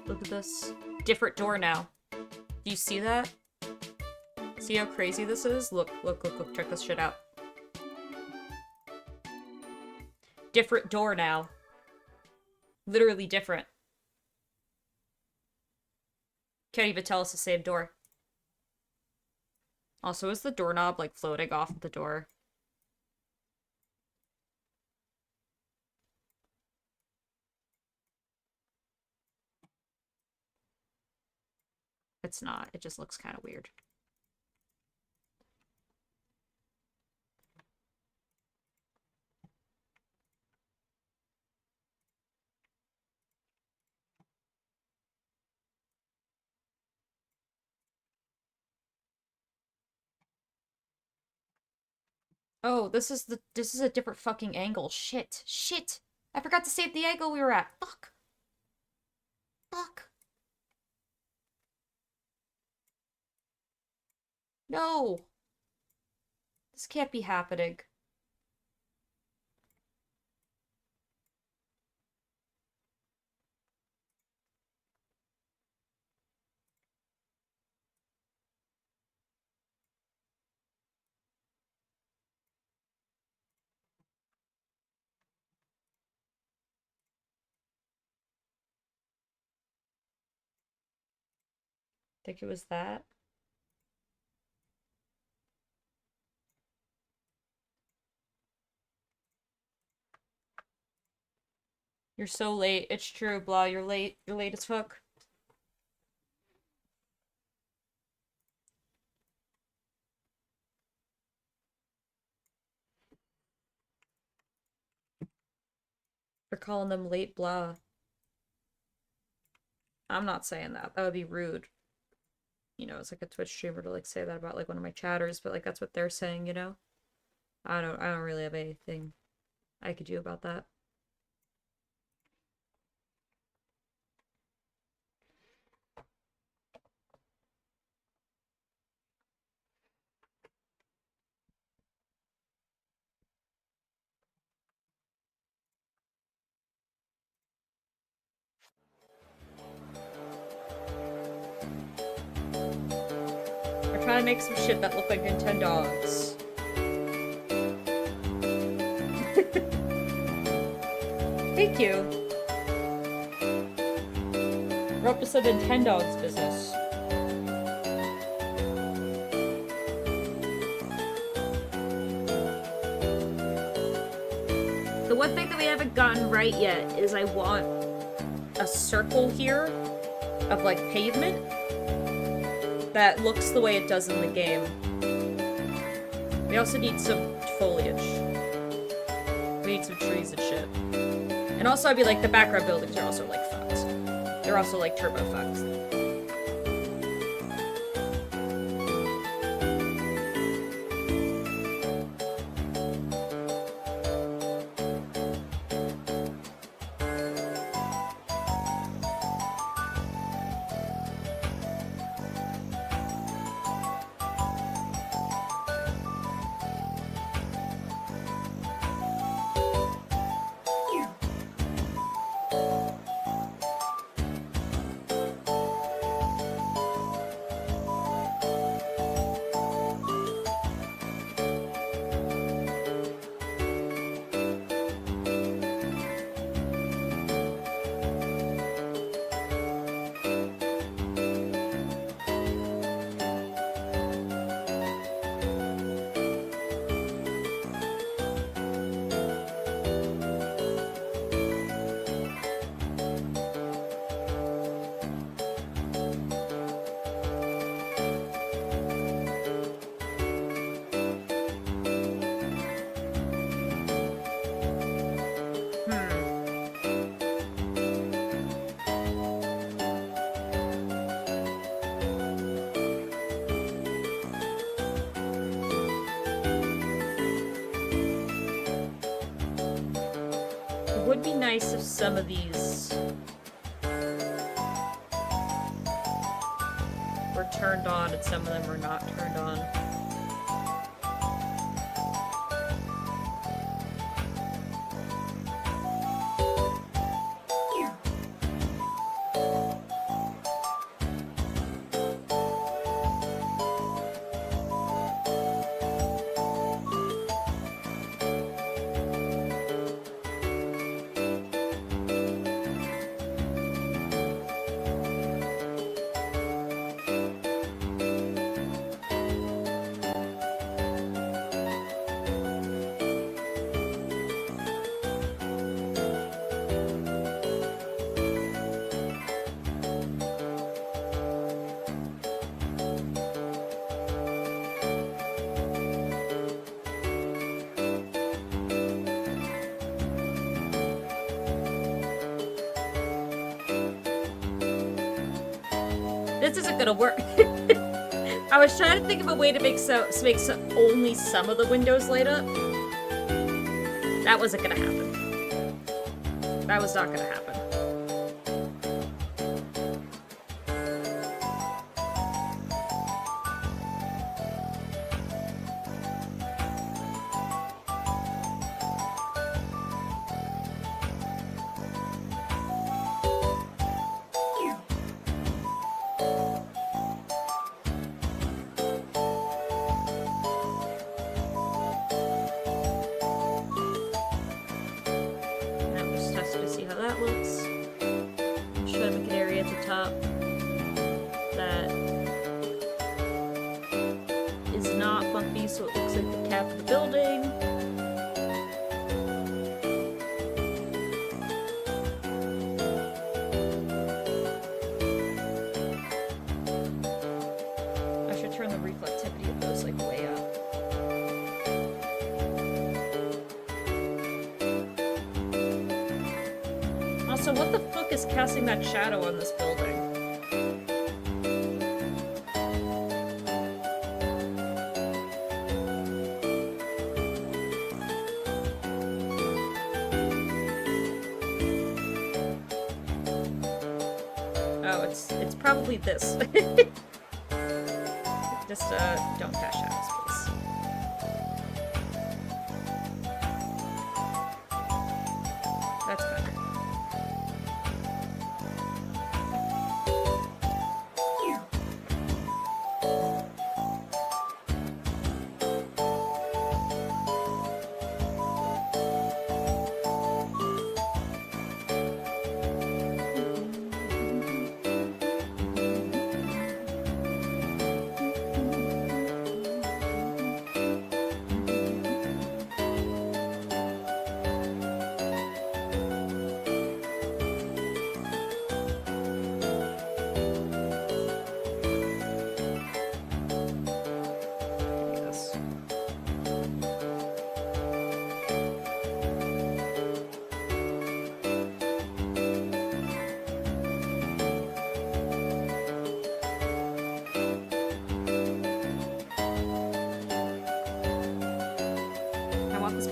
Look at this. Different door now. Do you see that? See how crazy this is? Look, look, look, look. Check this shit out. Different door now. Literally different. Can't even tell it's the same door. Also, is the doorknob, like, floating off the door? It's not. It just looks kind of weird. Oh, this is a different fucking angle. Shit. Shit. I forgot to save the angle we were at. Fuck. Fuck. No. This can't be happening. Think it was that? You're so late. It's true, blah. You're late. You're late as fuck. They're calling them late, blah. I'm not saying that. That would be rude. You know, it's like a Twitch streamer to like say that about like one of my chatters, but like that's what they're saying, you know? I don't really have anything I could do about that. We're trying to make some shit that look like Nintendogs. Thank you. We're up to some Nintendogs business. The one thing that we haven't gotten right yet is I want a circle here of like pavement that looks the way it does in the game. We also need some foliage. We need some trees and shit. And also I'd be like, the background buildings are also like fucked. They're also like turbo fucked. It would be nice if some of these were turned on and some of them were not turned on. This isn't gonna work. I was trying to think of a way to make only some of the windows light up. That wasn't gonna happen. That was not gonna happen. Now just test to see how that looks. building. I should turn the reflectivity of those like way up. Also, what the fuck is casting that shadow on this building? Oh, it's probably this. Just don't cast shadows, please. That's better.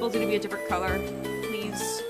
To be a different color, please.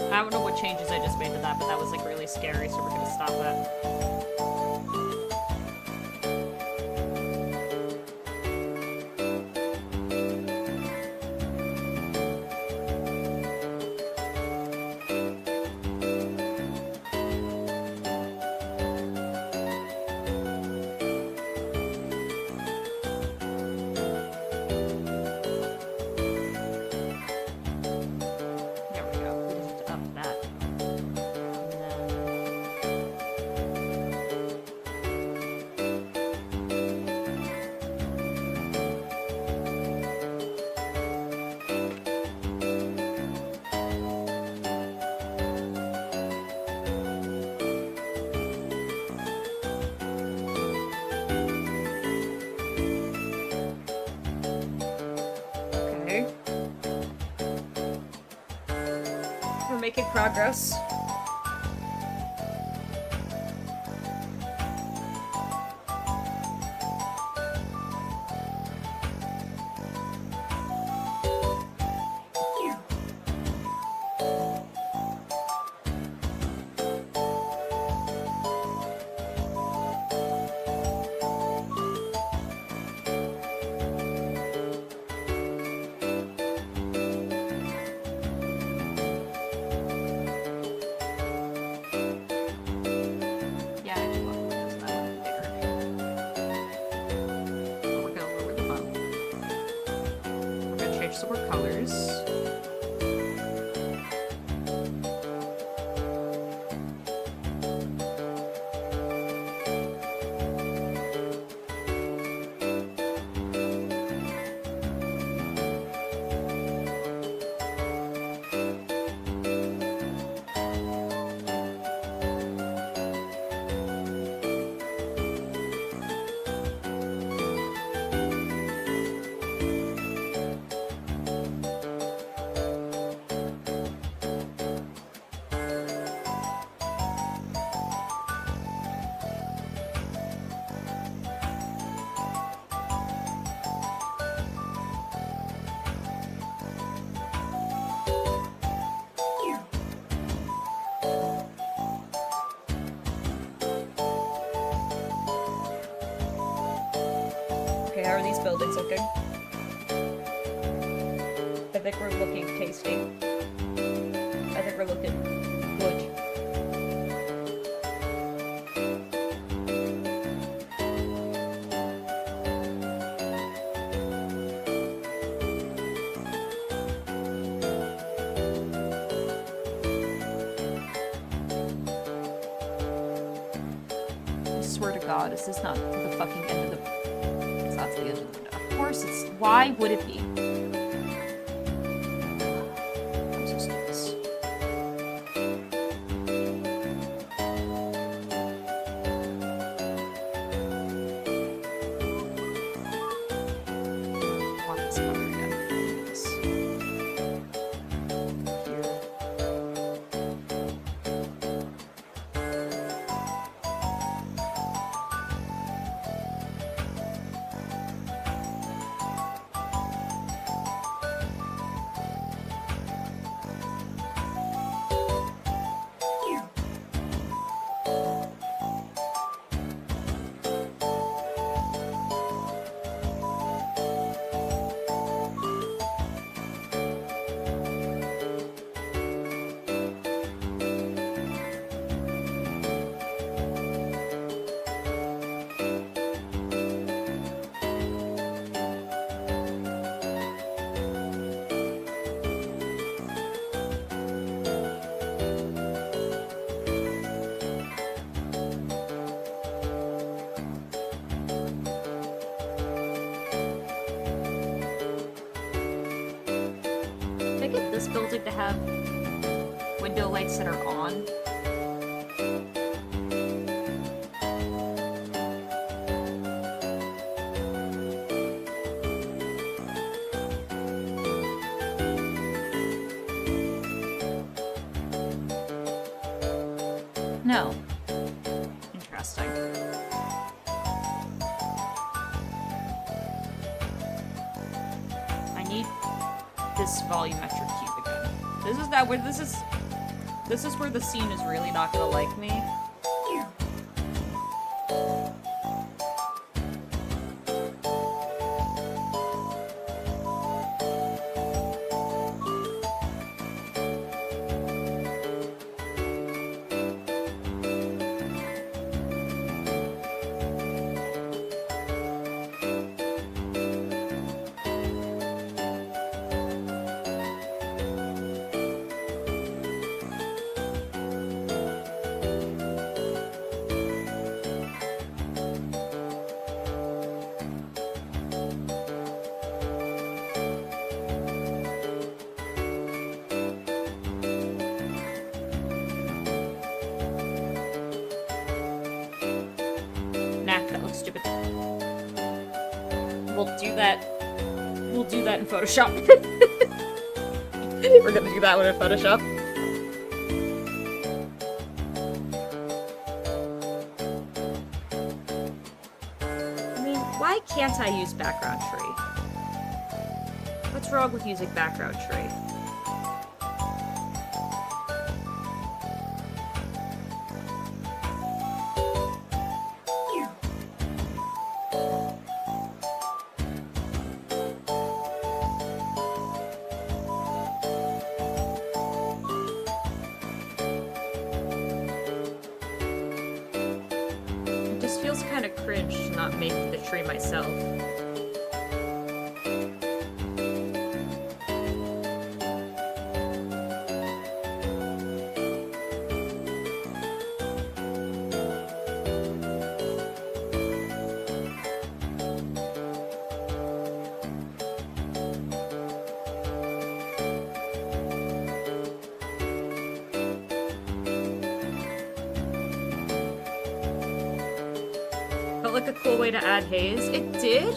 I don't know what changes I just made to that, but that was like really scary, so we're gonna stop that. Making progress. Some more colors. How are these buildings looking? I think we're looking tasty. I think never looking good. I swear to God, is this not the fucking end of the... It's not the end of the... Of course it's... Why would it be? I'm so stupid. I want this cover again. This. Here. Did I get this building to have window lights that are on? No. Interesting. I need this volumetric cube again. This is that where this is where the scene is really not gonna like me. Nah, that looks stupid. We'll do that. We'll do that in Photoshop. We're gonna do that one in Photoshop. I mean, why can't I use background tree? What's wrong with using background tree? It just feels kind of cringe to not make the tree myself. Felt like a cool way to add haze. It did.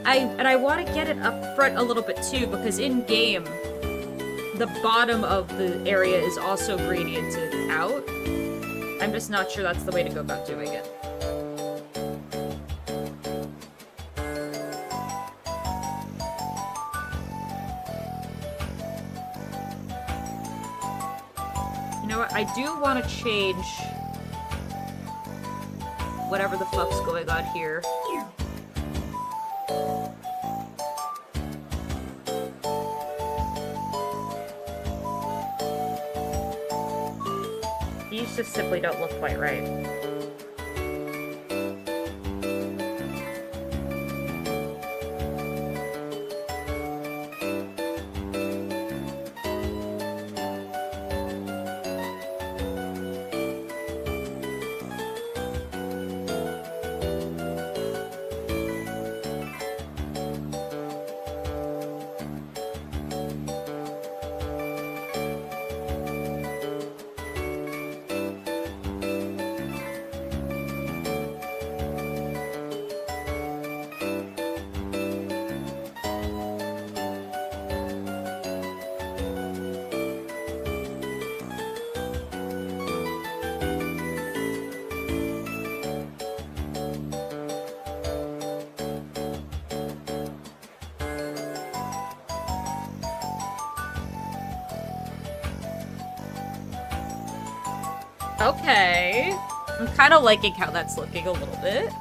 I want to get it up front a little bit too, because in game, the bottom of the area is also gradiented out. I'm just not sure that's the way to go about doing it. You know what? I do want to change whatever the fuck's going on here. these just simply don't look quite right. Okay. I'm kind of liking how that's looking a little bit.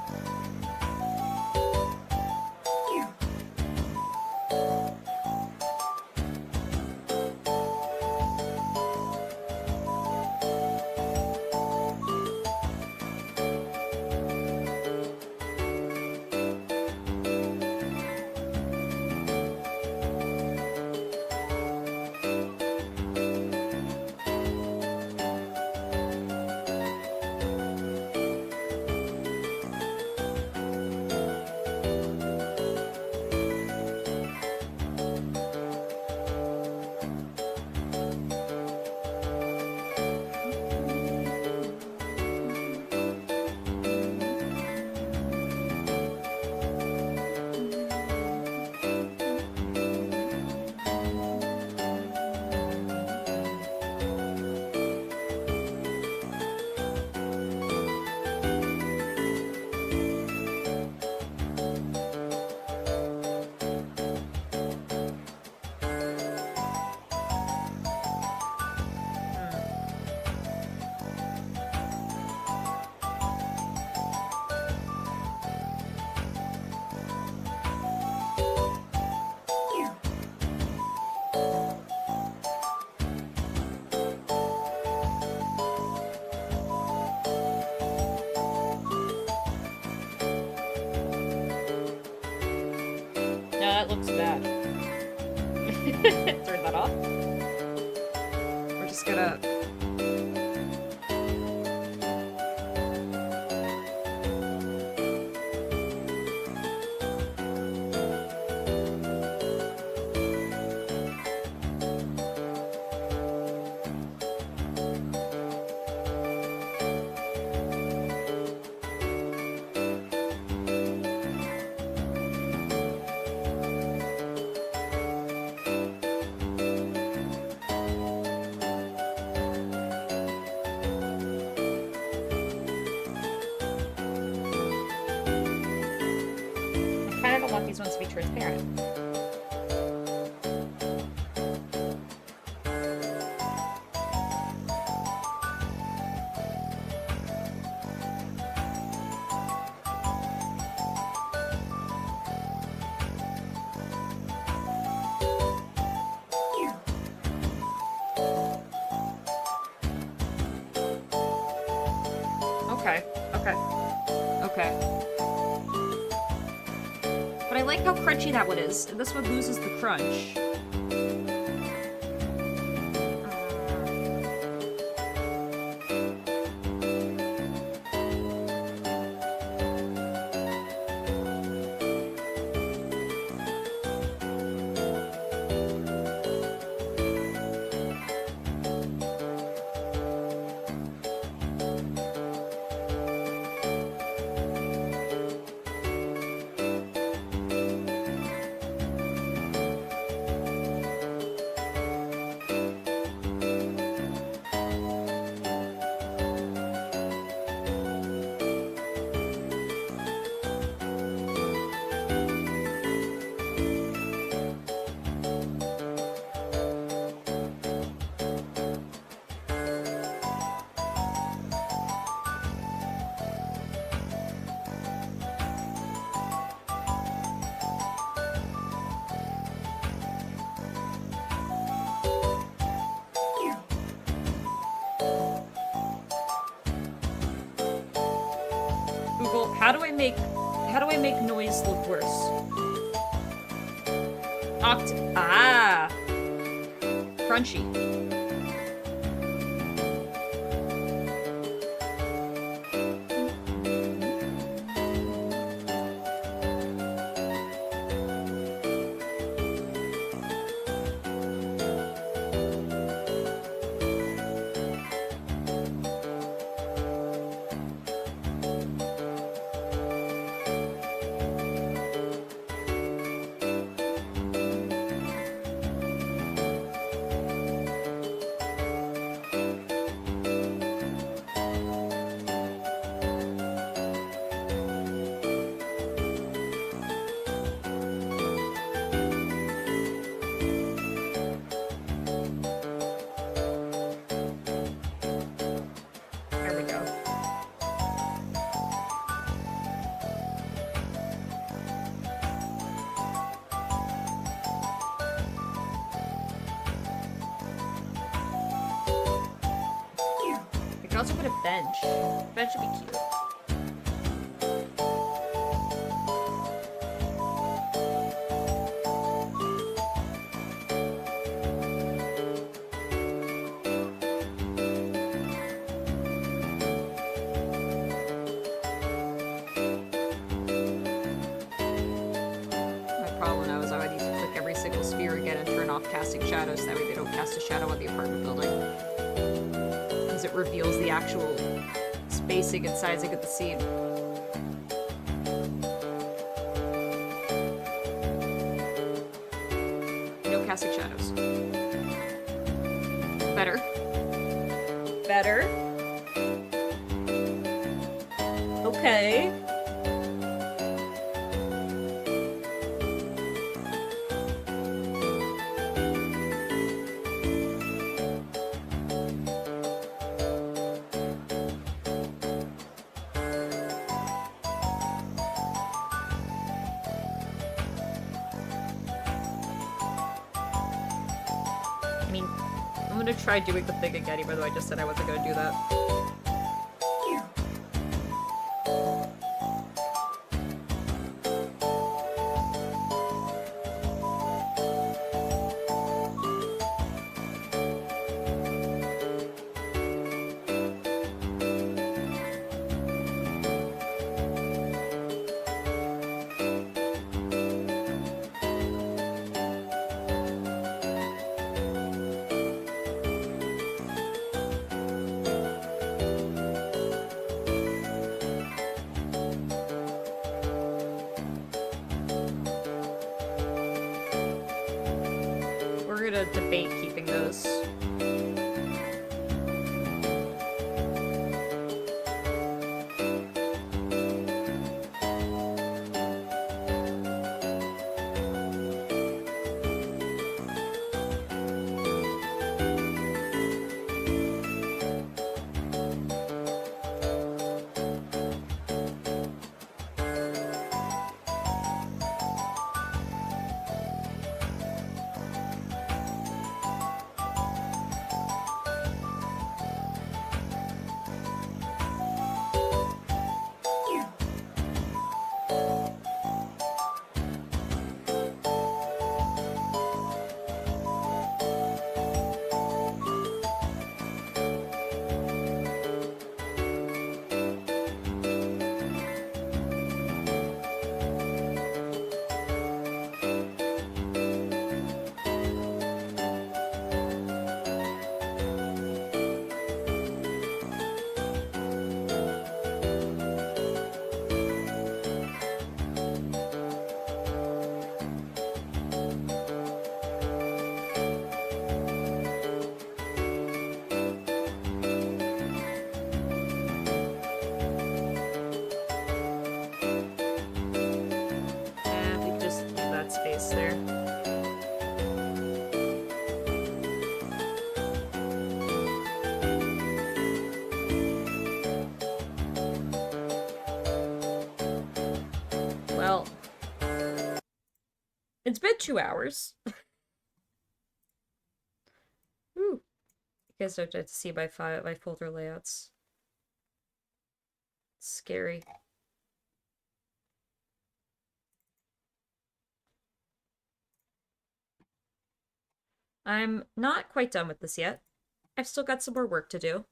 That looks bad. Turn that off. We're just gonna... I don't want these ones to be transparent. Okay, okay, okay. But I like how crunchy that one is, and this one loses the crunch. how do I make noise look worse? Crunchy. There we go. We can also put a bench. Bench would be cute. My problem now is I would need to click every single sphere again and turn off casting shadows, that way they don't cast a shadow on the apartment building. Because it reveals the actual spacing and sizing of the scene. No casting shadows. Better. Better. Okay. I mean, I'm gonna try doing the thing again, even though I just said I wasn't gonna do that. We're gonna debate keeping those. There. Well, it's been 2 hours. Ooh. You guys don't get to see my folder layouts. It's scary. I'm not quite done with this yet. I've still got some more work to do.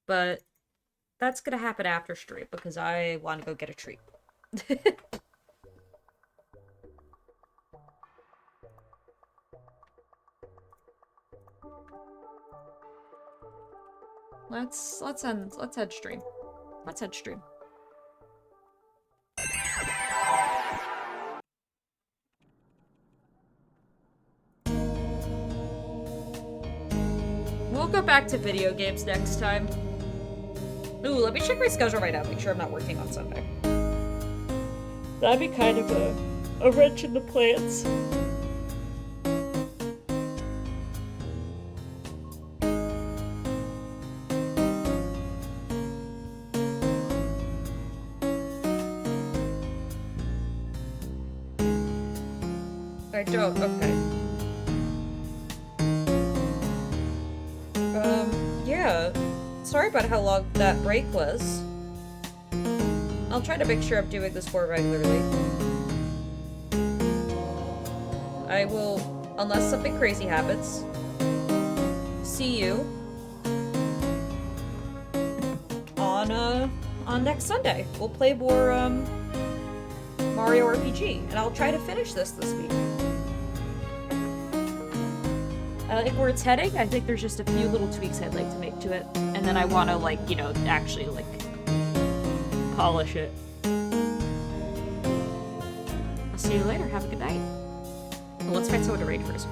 But that's gonna happen after stream because I want to go get a treat. let's head stream. Let's head stream. We'll go back to video games next time. Ooh, let me check my schedule right now, make sure I'm not working on Sunday. That'd be kind of a wrench in the plans. I don't, okay. Yeah. Sorry about how long that break was. I'll try to make sure I'm doing this more regularly. I will, unless something crazy happens, see you on next Sunday. We'll play more, Mario RPG, and I'll try to finish this week. I like where it's heading. I think there's just a few little tweaks I'd like to make to it. And then I want to, like, you know, actually, like, polish it. I'll see you later. Have a good night. Well, let's find someone to raid first.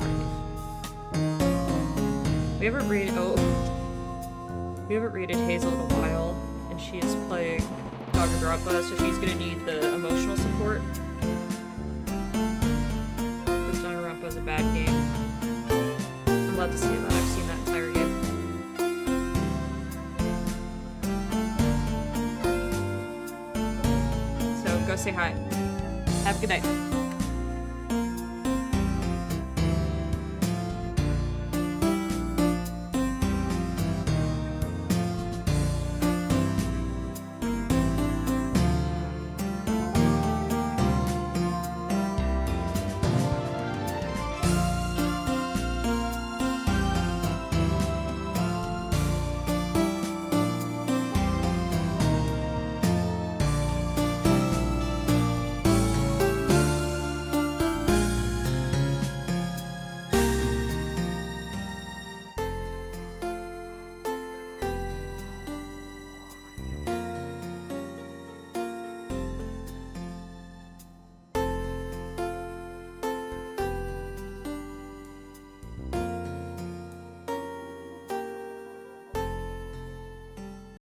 We haven't raided Hazel in a while, and she is playing Danganronpa, so she's gonna need the emotional support. Because Danganronpa is a bad game. I'm glad to see that. I've seen that entire game. So go say hi. Have a good night.